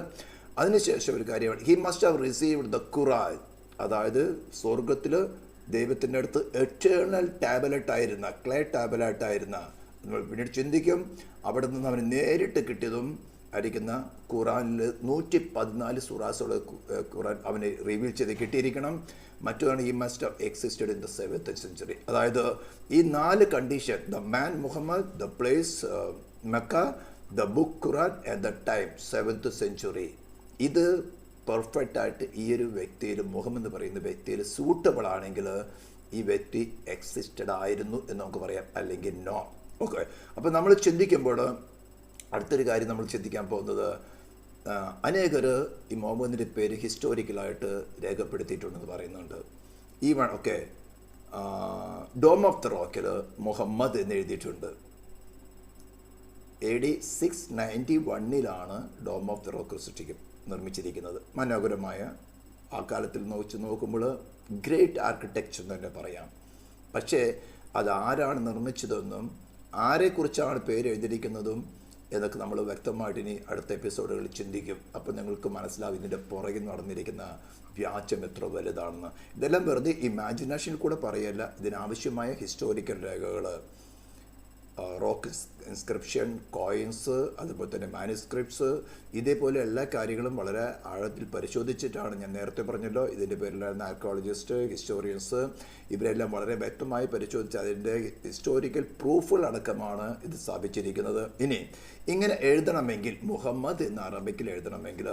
അതിനുശേഷം ഒരു കാര്യമാണ്, he must have received the Quran. അതായത് സ്വർഗത്തിൽ ദൈവത്തിൻ്റെ അടുത്ത് എറ്റേണൽ ടാബ്ലറ്റായിരുന്ന, ക്ലേ ടാബ്ലറ്റായിരുന്ന, നമ്മൾ പിന്നീട് ചിന്തിക്കും, അവിടെ നിന്ന് അവന് നേരിട്ട് കിട്ടിയതും ആയിരിക്കുന്ന ഖുറാനിൽ 114 സൂറാസുള്ള ഖുറാൻ അവന് റിവീൽ ചെയ്ത് കിട്ടിയിരിക്കണം. മറ്റൊന്നാണ് ഈ must have existed in the 7th century. അതായത് ഈ 4 condition, the man Muhammad, the place Mecca, the book Quran and the time 7th century. ഇത് പെർഫെക്റ്റായിട്ട് ഈ ഒരു വ്യക്തിയിൽ, മുഹമ്മദ് എന്ന് പറയുന്ന വ്യക്തിയിൽ സൂട്ടബിൾ ആണെങ്കിൽ ഈ വ്യക്തി എക്സിസ്റ്റഡ് ആയിരുന്നു എന്ന് നമുക്ക് പറയാം, അല്ലെങ്കിൽ നോ. ഓക്കെ, അപ്പോൾ നമ്മൾ ചിന്തിക്കുമ്പോൾ അടുത്തൊരു കാര്യം നമ്മൾ ചിന്തിക്കാൻ പോകുന്നത്, അനേകർ ഈ മുഹമ്മദിൻ്റെ പേര് ഹിസ്റ്റോറിക്കലായിട്ട് രേഖപ്പെടുത്തിയിട്ടുണ്ടെന്ന് പറയുന്നുണ്ട്. ഓക്കെ, ഡോം ഓഫ് ദ റോക്കിൽ മുഹമ്മദ് എന്ന് എഴുതിയിട്ടുണ്ട്. AD 691 dome of the rock നിർമ്മിച്ചിരിക്കുന്നത്. മനോഹരമായ, ആ കാലത്തിൽ നോക്കുമ്പോൾ ഗ്രേറ്റ് ആർക്കിടെക്ചർ എന്ന് തന്നെ പറയാം. പക്ഷേ അതാരാണ് നിർമ്മിച്ചതെന്നും ആരെക്കുറിച്ചാണ് പേര് എഴുതിയിരിക്കുന്നതും എന്നൊക്കെ നമ്മൾ വ്യക്തമായിട്ട് ഇനി അടുത്ത എപ്പിസോഡുകളിൽ ചിന്തിക്കും. അപ്പോൾ നിങ്ങൾക്ക് മനസ്സിലാവും ഇതിൻ്റെ പുറകിൽ നടന്നിരിക്കുന്ന വ്യാജം എത്ര വലുതാണെന്ന്. ഇതെല്ലാം വെറുതെ ഇമാജിനേഷനിൽ കൂടെ പറയല്ല, ഇതിനാവശ്യമായ ഹിസ്റ്റോറിക്കൽ രേഖകൾ, റോക്ക് ഇൻസ്ക്രിപ്ഷൻ, കോയിൻസ്, അതുപോലെ തന്നെ മാനുസ്ക്രിപ്റ്റ്സ്, ഇതേപോലെ എല്ലാ കാര്യങ്ങളും വളരെ ആഴത്തിൽ പരിശോധിച്ചിട്ടാണ്, ഞാൻ നേരത്തെ പറഞ്ഞല്ലോ ഇതിൻ്റെ പേരിലായിരുന്ന ആർക്കിയോളജിസ്റ്റ്, ഹിസ്റ്റോറിയൻസ്, ഇവരെല്ലാം വളരെ വ്യക്തമായി പരിശോധിച്ച് അതിൻ്റെ ഹിസ്റ്റോറിക്കൽ പ്രൂഫുകൾ അടക്കമാണ് ഇത് സ്ഥാപിച്ചിരിക്കുന്നത്. ഇനി ഇങ്ങനെ എഴുതണമെങ്കിൽ, മുഹമ്മദ് എന്ന അറബിക്കിൽ എഴുതണമെങ്കിൽ,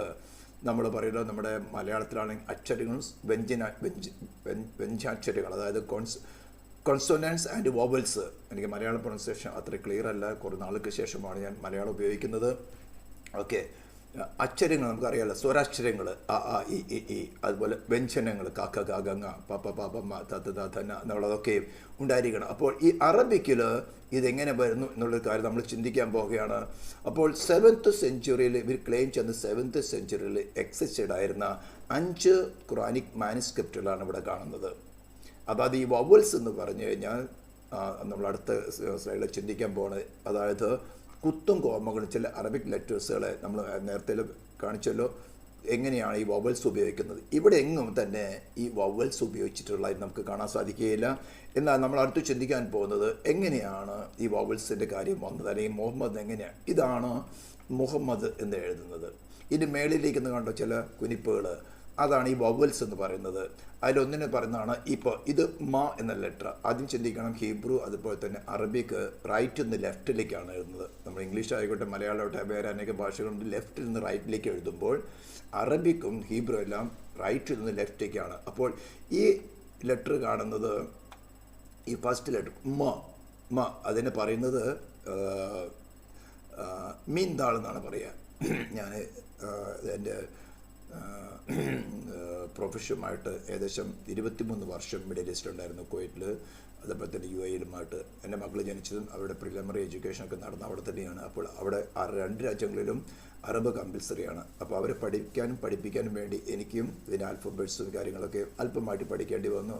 നമ്മൾ പറയുന്നത് നമ്മുടെ മലയാളത്തിലാണെങ്കിൽ അക്ഷരങ്ങൾ വ്യഞ്ജാക്ഷരങ്ങൾ, അതായത് കോൺസോണൻസ് ആൻഡ് വോവൽസ്. എനിക്ക് മലയാളം പ്രൊണൗൺസിയേഷൻ അത്ര ക്ലിയർ അല്ല, കുറേ നാൾക്ക് ശേഷമാണ് ഞാൻ മലയാളം ഉപയോഗിക്കുന്നത്. ഓക്കെ, അക്ഷരങ്ങൾ നമുക്കറിയാമല്ലോ, സ്വരാക്ഷരങ്ങൾ അ ആ ഇ ഈ, അതുപോലെ വ്യഞ്ജനങ്ങൾ കാക്ക ക ഗ പപ്പ പാപ്പമ്മ തത്ത ധന എന്നുള്ളതൊക്കെ ഉണ്ടായിരിക്കണം. അപ്പോൾ ഈ അറബിക്കിൽ ഇതെങ്ങനെ വരുന്നു എന്നുള്ളൊരു കാര്യം നമ്മൾ ചിന്തിക്കാൻ പോവുകയാണ്. അപ്പോൾ 7th century ഇവർ ക്ലെയിം ചെയ്യുന്ന 7th century എക്സിസ്റ്റഡ് ആയിരുന്ന 5 ഖുറാനിക് മാനുസ്ക്രിപ്റ്റുകളാണ് ഇവിടെ കാണുന്നത്. അതായത് ഈ വവൽസ് എന്ന് പറഞ്ഞു കഴിഞ്ഞാൽ നമ്മൾ അടുത്ത സ്ലൈഡിൽ ചിന്തിക്കാൻ പോകുന്നത്, അതായത് കുത്തും കോമകളും ചില അറബിക് ലെറ്റേഴ്സുകളെ നമ്മൾ നേരത്തെ കാണിച്ചല്ലോ എങ്ങനെയാണ് ഈ വവൽസ് ഉപയോഗിക്കുന്നത്. ഇവിടെ എങ്ങും തന്നെ ഈ വവൽസ് ഉപയോഗിച്ചിട്ടുള്ളതായി നമുക്ക് കാണാൻ സാധിക്കുകയില്ല. എന്നാൽ നമ്മൾ അടുത്ത് ചിന്തിക്കാൻ പോകുന്നത് എങ്ങനെയാണ് ഈ വവൽസിൻ്റെ കാര്യം വന്നത്, അല്ലെങ്കിൽ മുഹമ്മദ് എങ്ങനെയാണ്. ഇതാണ് മുഹമ്മദ് എന്ന് എഴുതുന്നത്. ഇതിന് മേളിലേക്ക് കണ്ടോ ചില കുനിപ്പുകൾ, അതാണ് ഈ വവൽസ് എന്ന് പറയുന്നത്. അതിലൊന്നിനെ പറയുന്നതാണ് ഇപ്പോൾ ഇത് മ എന്ന ലെറ്റർ. ആദ്യം ചിന്തിക്കണം ഹീബ്രു അതുപോലെ തന്നെ അറബിക്ക് റൈറ്റിൽ നിന്ന് ലെഫ്റ്റിലേക്കാണ് എഴുതുന്നത്. നമ്മൾ ഇംഗ്ലീഷ് ആയിക്കോട്ടെ മലയാളമായിട്ടെ വേറെ അനേക ഭാഷകളുണ്ട് ലെഫ്റ്റിൽ നിന്ന് റൈറ്റിലേക്ക് എഴുതുമ്പോൾ അറബിക്കും ഹീബ്രു എല്ലാം റൈറ്റിൽ നിന്ന് ലെഫ്റ്റിലേക്കാണ്. അപ്പോൾ ഈ ലെറ്റർ കാണുന്നത് ഈ ഫസ്റ്റ് ലെറ്റർ മ അതിനെ പറയുന്നത് മീൻതാൾ എന്നാണ് പറയുക. ഞാൻ എൻ്റെ പ്രൊഫഷനുമായിട്ട് ഏകദേശം 23 വർഷം മിഡിൽ ഈസ്റ്റ് ഉണ്ടായിരുന്നു, കുവൈറ്റിൽ അതേപോലെ തന്നെ UAE-ലുമായിട്ട്. എൻ്റെ മക്കൾ ജനിച്ചതും അവിടെ പ്രിലിമിനറി എഡ്യൂക്കേഷനൊക്കെ നടന്ന അവിടെ തന്നെയാണ്. അപ്പോൾ അവിടെ 2 രാജ്യങ്ങളിലും അറബ് കമ്പൽസറിയാണ്. അപ്പോൾ അവരെ പഠിക്കാനും പഠിപ്പിക്കാനും വേണ്ടി എനിക്കും ഇതിൻ്റെ ആൽഫബറ്റ്സും കാര്യങ്ങളൊക്കെ അല്പമായിട്ട് പഠിക്കേണ്ടി വന്നു.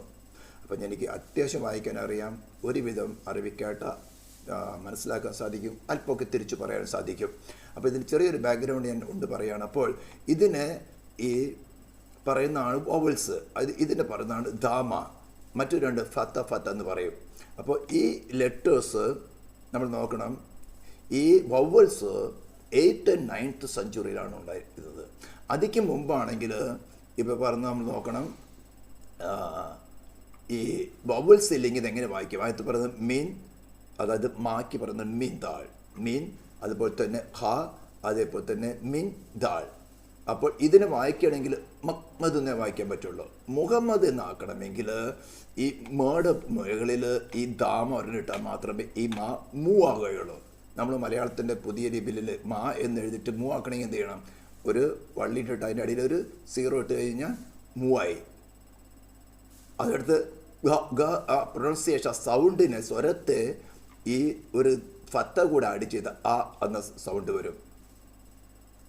അപ്പം എനിക്ക് അത്യാവശ്യം വായിക്കാൻ അറിയാം, ഒരുവിധം അറിവിക്കാട്ട മനസ്സിലാക്കാൻ സാധിക്കും, അല്പമൊക്കെ തിരിച്ചു പറയാൻ സാധിക്കും. അപ്പോൾ ഇതിന് ചെറിയൊരു ബാക്ക്ഗ്രൗണ്ട് ഞാൻ ഉണ്ട് പറയുകയാണ്. അപ്പോൾ ഇതിന് ഈ പറയുന്നതാണ് വവൽസ്, ഇതിനെ പറയുന്നതാണ് ധാമ, മറ്റു 2 ഫത്ത എന്ന് പറയും. അപ്പോൾ ഈ ലെറ്റേഴ്സ് നമ്മൾ നോക്കണം, ഈ വവൽസ് 8th and 9th സെഞ്ച്വറിയിലാണ് ഉണ്ടായിരുന്നത്. അതിക്ക് മുമ്പാണെങ്കിൽ ഇപ്പോൾ പറഞ്ഞ് നമ്മൾ നോക്കണം, ഈ വവൽസ് ഇല്ലെങ്കിൽ ഇതെങ്ങനെ വായിക്കും. ആദ്യത്തെ പറയുന്നത് മീൻ, അതായത് മാക്കി പറയുന്നത് മീൻ ദാൾ, മീൻ അതുപോലെ തന്നെ ഹ അതേപോലെ തന്നെ മീൻ ദാൾ. അപ്പോൾ ഇതിനെ വായിക്കണമെങ്കിൽ മഹ്മദ് എന്നേ വായിക്കാൻ പറ്റുള്ളൂ. മുഹമ്മദ് എന്നാക്കണമെങ്കിൽ ഈ മേടെ മുകളിൽ ഈ ദാമ ഒരെണ്ണിട്ടാൽ മാത്രമേ ഈ മൂ ആകുകയുള്ളൂ. നമ്മൾ മലയാളത്തിൻ്റെ പുതിയ ലിപിയിൽ മാ എന്ന് എഴുതിയിട്ട് മൂ ആക്കണമെങ്കിൽ എന്ത് ചെയ്യണം, ഒരു വള്ളിയിട്ടിട്ട് അതിൻ്റെ അടിയിൽ ഒരു 0 ഇട്ട് കഴിഞ്ഞാൽ മൂവായി. അതെടുത്ത് പ്രൊണൗൺസിയേഷൻ സൗണ്ടിനെ സ്വരത്തെ ഈ ഒരു ഫത്ത കൂടെ ആഡ് ചെയ്ത ആ എന്ന സൗണ്ട് വരും.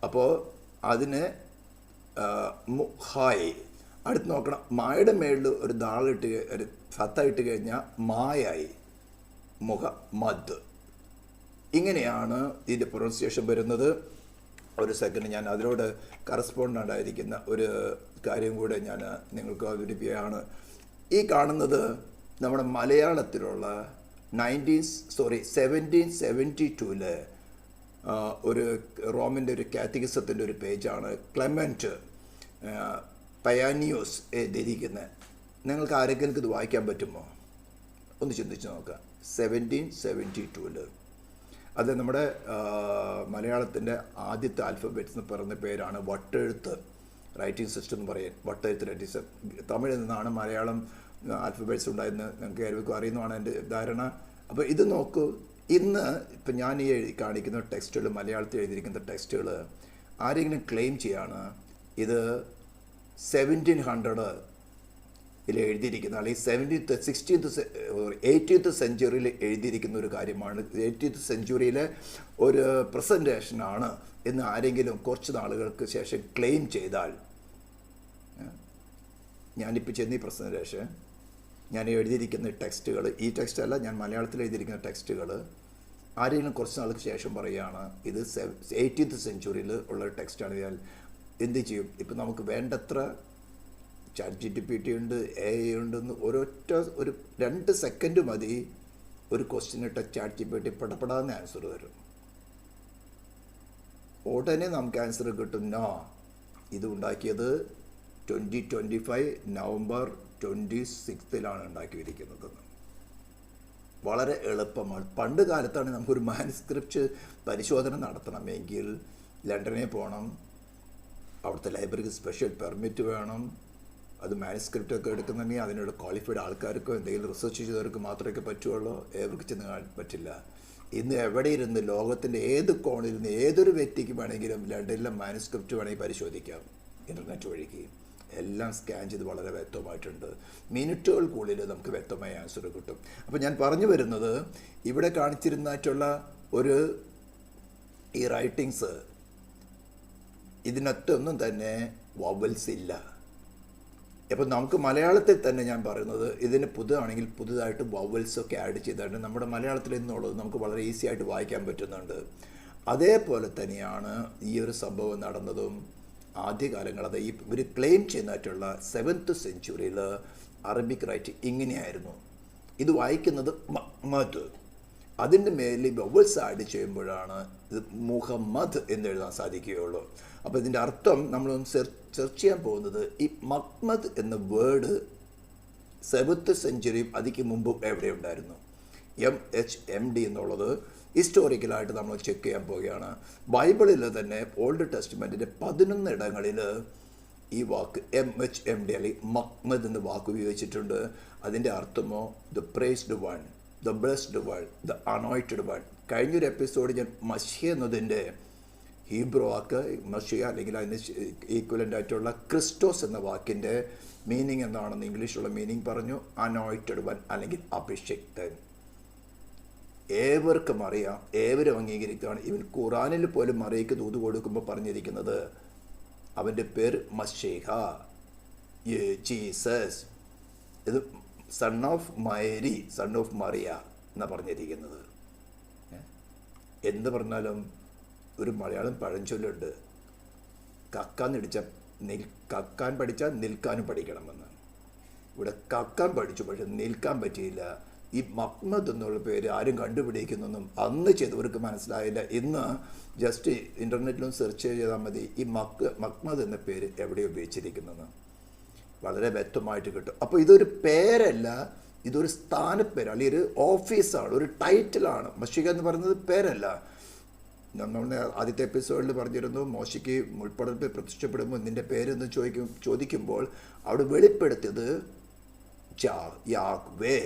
അപ്പോൾ അതിന് ഹായ്. അടുത്ത് നോക്കണം, മായുടെ മേളിൽ ഒരു ദാളിട്ട് ഒരു ഫത്ത ഇട്ട് കഴിഞ്ഞാൽ മായായി, മുഹമ്മദ്. ഇങ്ങനെയാണ് ഇതിൻ്റെ പ്രൊണൗൺസിയേഷൻ വരുന്നത്. ഒരു സെക്കൻഡ്, ഞാൻ അതിനോട് കറസ്പോണ്ടൻ്റ് ആയിരിക്കുന്ന ഒരു കാര്യം കൂടെ ഞാൻ നിങ്ങൾക്ക് അവതരിപ്പിക്കുകയാണ്. ഈ കാണുന്നത് നമ്മുടെ മലയാളത്തിലുള്ള 1772 ഒരു റോമിൻ്റെ ഒരു കാറ്റഗിസത്തിൻ്റെ ഒരു പേജാണ് ക്ലെമൻറ്റ് പയാനിയോസ് എഴുതിയിരിക്കുന്നത്. നിങ്ങൾക്ക് ആരെങ്കിലും ഇത് വായിക്കാൻ പറ്റുമോ? ഒന്ന് ചിന്തിച്ച് നോക്കുക. 1772 അത് നമ്മുടെ മലയാളത്തിൻ്റെ ആദ്യത്തെ ആൽഫബറ്റ്സ് എന്ന് പറയുന്ന പേരാണ് വട്ടെഴുത്ത് റൈറ്റിംഗ് സിസ്റ്റം എന്ന് പറയാൻ. വട്ടെഴുത്ത് റൈറ്റിംഗ് സിസ്റ്റം തമിഴിൽ നിന്നാണ് മലയാളം ആൽഫബറ്റ്സ് ഉണ്ടായെന്ന് നിങ്ങൾക്ക് ഏവർക്കും അറിയുന്നതാണ് എൻ്റെ ധാരണ. അപ്പോൾ ഇത് നോക്കൂ, ഇന്ന് ഇപ്പം ഞാൻ ഈ കാണിക്കുന്ന ടെക്സ്റ്റുകൾ, മലയാളത്തിൽ എഴുതിയിരിക്കുന്ന ടെക്സ്റ്റുകൾ ആരെങ്കിലും ക്ലെയിം ചെയ്യാണ് ഇത് 1700 എഴുതിയിരിക്കുന്ന, അല്ലെങ്കിൽ 18th സെഞ്ച്വറിയിൽ എഴുതിയിരിക്കുന്ന ഒരു കാര്യമാണ്, 18th സെഞ്ച്വറിയിലെ ഒരു പ്രസൻറ്റേഷനാണ് എന്ന് ആരെങ്കിലും കുറച്ച് നാളുകൾക്ക് ശേഷം ക്ലെയിം ചെയ്താൽ, ഞാനിപ്പോൾ ചെന്നീ പ്രസൻറ്റേഷൻ ഞാൻ എഴുതിയിരിക്കുന്ന ടെക്സ്റ്റുകൾ, ഈ ടെക്സ്റ്റല്ല, ഞാൻ മലയാളത്തിൽ എഴുതിയിരിക്കുന്ന ടെക്സ്റ്റുകൾ ആരെങ്കിലും കുറച്ച് നാൾക്ക് ശേഷം പറയുകയാണ് ഇത് 18th സെഞ്ച്വറിയിൽ ഉള്ള ടെക്സ്റ്റാണ്. ഞാൻ എന്ത് ചെയ്യും? ഇപ്പം നമുക്ക് വേണ്ടത്ര ChatGPT ഉണ്ട്, AI ഉണ്ടെന്ന് ഒരൊറ്റ ഒരു 2 സെക്കൻഡ് മതി ഒരു ക്വസ്റ്റ്യൻ ഇട്ട ChatGPT പെടപ്പെടാന്ന് ആൻസർ തരും. ഉടനെ നമുക്ക് ആൻസർ കിട്ടും. ഇത് ഉണ്ടാക്കിയത് 2025 നവംബർ 26 ഉണ്ടാക്കിയിരിക്കുന്നത്. വളരെ എളുപ്പമാണ്. പണ്ട് കാലത്താണ് നമുക്കൊരു മാനുസ്ക്രിപ്റ്റ് പരിശോധന നടത്തണമെങ്കിൽ ലണ്ടനിൽ പോകണം, അവിടുത്തെ ലൈബ്രറിക്ക് സ്പെഷ്യൽ പെർമിറ്റ് വേണം. അത് മാനുസ്ക്രിപ്റ്റൊക്കെ എടുക്കുന്നുണ്ടെങ്കിൽ അതിനോട് ക്വാളിഫൈഡ് ആൾക്കാർക്കോ എന്തെങ്കിലും റിസർച്ച് ചെയ്തവർക്ക് മാത്രമേ പറ്റുള്ളൂ, ഏവർക്ക് ചെന്ന് പറ്റില്ല. ഇന്ന് എവിടെ ഇരുന്ന് ലോകത്തിൻ്റെ ഏത് കോണിൽ നിന്ന് ഏതൊരു വ്യക്തിക്ക് വേണമെങ്കിലും ലണ്ടനിലെ മാനുസ്ക്രിപ്റ്റ് വേണമെങ്കിൽ പരിശോധിക്കാം. ഇൻ്റർനെറ്റ് വഴിക്ക് എല്ലാം സ്കാൻ ചെയ്ത് വളരെ വ്യക്തമായിട്ടുണ്ട്. മിനിറ്റുകൾക്കുള്ളിൽ നമുക്ക് വ്യക്തമായ ആൻസർ കിട്ടും. അപ്പോൾ ഞാൻ പറഞ്ഞു വരുന്നത്, ഇവിടെ കാണിച്ചിരുന്നിട്ടുള്ള ഒരു ഈ റൈറ്റിങ്സ് ഇതിനൊറ്റൊന്നും തന്നെ വവൽസ് ഇല്ല. അപ്പോൾ നമുക്ക് മലയാളത്തിൽ തന്നെ ഞാൻ പറയുന്നത് ഇതിന് പുതുതാണെങ്കിൽ പുതുതായിട്ട് വവൽസൊക്കെ ആഡ് ചെയ്തിട്ട് നമ്മുടെ മലയാളത്തിൽ നിന്നുള്ളത് നമുക്ക് വളരെ ഈസി ആയിട്ട് വായിക്കാൻ പറ്റുന്നുണ്ട്. അതേപോലെ തന്നെയാണ് ഈ ഒരു സംഭവം നടന്നതും. ആദ്യകാലങ്ങൾ അത് ഇവർ ക്ലെയിം ചെയ്യുന്നതായിട്ടുള്ള 7th സെഞ്ച്വറിയിൽ അറബിക് റൈറ്റ് ഇങ്ങനെയായിരുന്നു. ഇത് വായിക്കുന്നത് മഹ്മദ്, അതിൻ്റെ മേലിൽ വവൽസ് ആഡ് ചെയ്യുമ്പോഴാണ് ഇത് മുഹമ്മദ് എന്ന് എഴുതാൻ സാധിക്കുകയുള്ളൂ. അപ്പോൾ ഇതിൻ്റെ അർത്ഥം നമ്മളൊന്ന് സെർച്ച് ചെയ്യാൻ പോകുന്നത് ഈ മഹ്മദ് എന്ന വേർഡ് 7th സെഞ്ച്വറിയും അതിക്ക് മുമ്പും എവിടെ ഉണ്ടായിരുന്നു. MHMD എന്നുള്ളത് ഹിസ്റ്റോറിക്കലായിട്ട് നമ്മൾ ചെക്ക് ചെയ്യാൻ പോവുകയാണ്. ബൈബിളിൽ തന്നെ ഓൾഡ് ടെസ്റ്റ്മെൻറ്റിൻ്റെ 11 ഇടങ്ങളിൽ ഈ വാക്ക് MHMD അല്ലെങ്കിൽ മഹ്മദ് എന്ന വാക്ക് ഉപയോഗിച്ചിട്ടുണ്ട്. അതിൻ്റെ അർത്ഥമോ the praised one, the blessed one, the anointed one. കഴിഞ്ഞൊരു എപ്പിസോഡ് ഞാൻ മഷിയ എന്നതിൻ്റെ ഹീബ്രു വാക്ക് മഷിയ അല്ലെങ്കിൽ അതിന് ഈക്വലൻ്റ് ആയിട്ടുള്ള ക്രിസ്റ്റോസ് എന്ന വാക്കിൻ്റെ മീനിങ് എന്താണെന്ന് ഇംഗ്ലീഷിലുള്ള മീനിങ് പറഞ്ഞു. അനോയിറ്റഡ് വൺ അല്ലെങ്കിൽ അഭിഷിക്തൻ. ഏവർക്കും അറിയാം, ഏവരും അംഗീകരിക്കുകയാണ്. ഇവൻ ഖുറാനിൽ പോലും മറിയയ്ക്ക് ദൂത് കൊടുക്കുമ്പോൾ പറഞ്ഞിരിക്കുന്നത് അവൻ്റെ പേര് മശീഹ, ജീസസ്, ഇത് son of Mary, son of മറിയ എന്നാണ് പറഞ്ഞിരിക്കുന്നത്. എന്ത് പറഞ്ഞാലും ഒരു മലയാളം പഴഞ്ചൊല്ലുണ്ട്, കക്കാൻ പഠിച്ചാൽ നിൽക്കാനും പഠിക്കണമെന്ന്. ഇവിടെ കക്കാൻ പഠിച്ചു, പക്ഷെ നിൽക്കാൻ പറ്റിയില്ല. ഈ മഹ്മദ് എന്നുള്ള പേര് ആരും കണ്ടുപിടിക്കുന്നൊന്നും അന്ന് ചെയ്തവർക്ക് മനസ്സിലായില്ല. ഇന്ന് ജസ്റ്റ് ഇൻ്റർനെറ്റിലും സെർച്ച് ചെയ്താൽ മതി ഈ മഹ്മദ് എന്ന പേര് എവിടെ ഉപയോഗിച്ചിരിക്കുന്നത് വളരെ വ്യക്തമായിട്ട് കിട്ടും. അപ്പോൾ ഇതൊരു പേരല്ല, ഇതൊരു സ്ഥാനപ്പേര് അല്ലെങ്കിൽ ഒരു ഓഫീസാണ്, ഒരു ടൈറ്റിലാണ്. മഷിക എന്ന് പറയുന്നത് പേരല്ല. നമ്മൾ ആദ്യത്തെ എപ്പിസോഡിൽ പറഞ്ഞിരുന്നു, മോശയ്ക്ക് മുൾപ്പടർപ്പിൽ പ്രത്യക്ഷപ്പെടുമ്പോൾ നിൻ്റെ പേരെന്ന് ചോദിക്കുമ്പോൾ അവിടെ വെളിപ്പെടുത്തിയത് യാഹ്വേ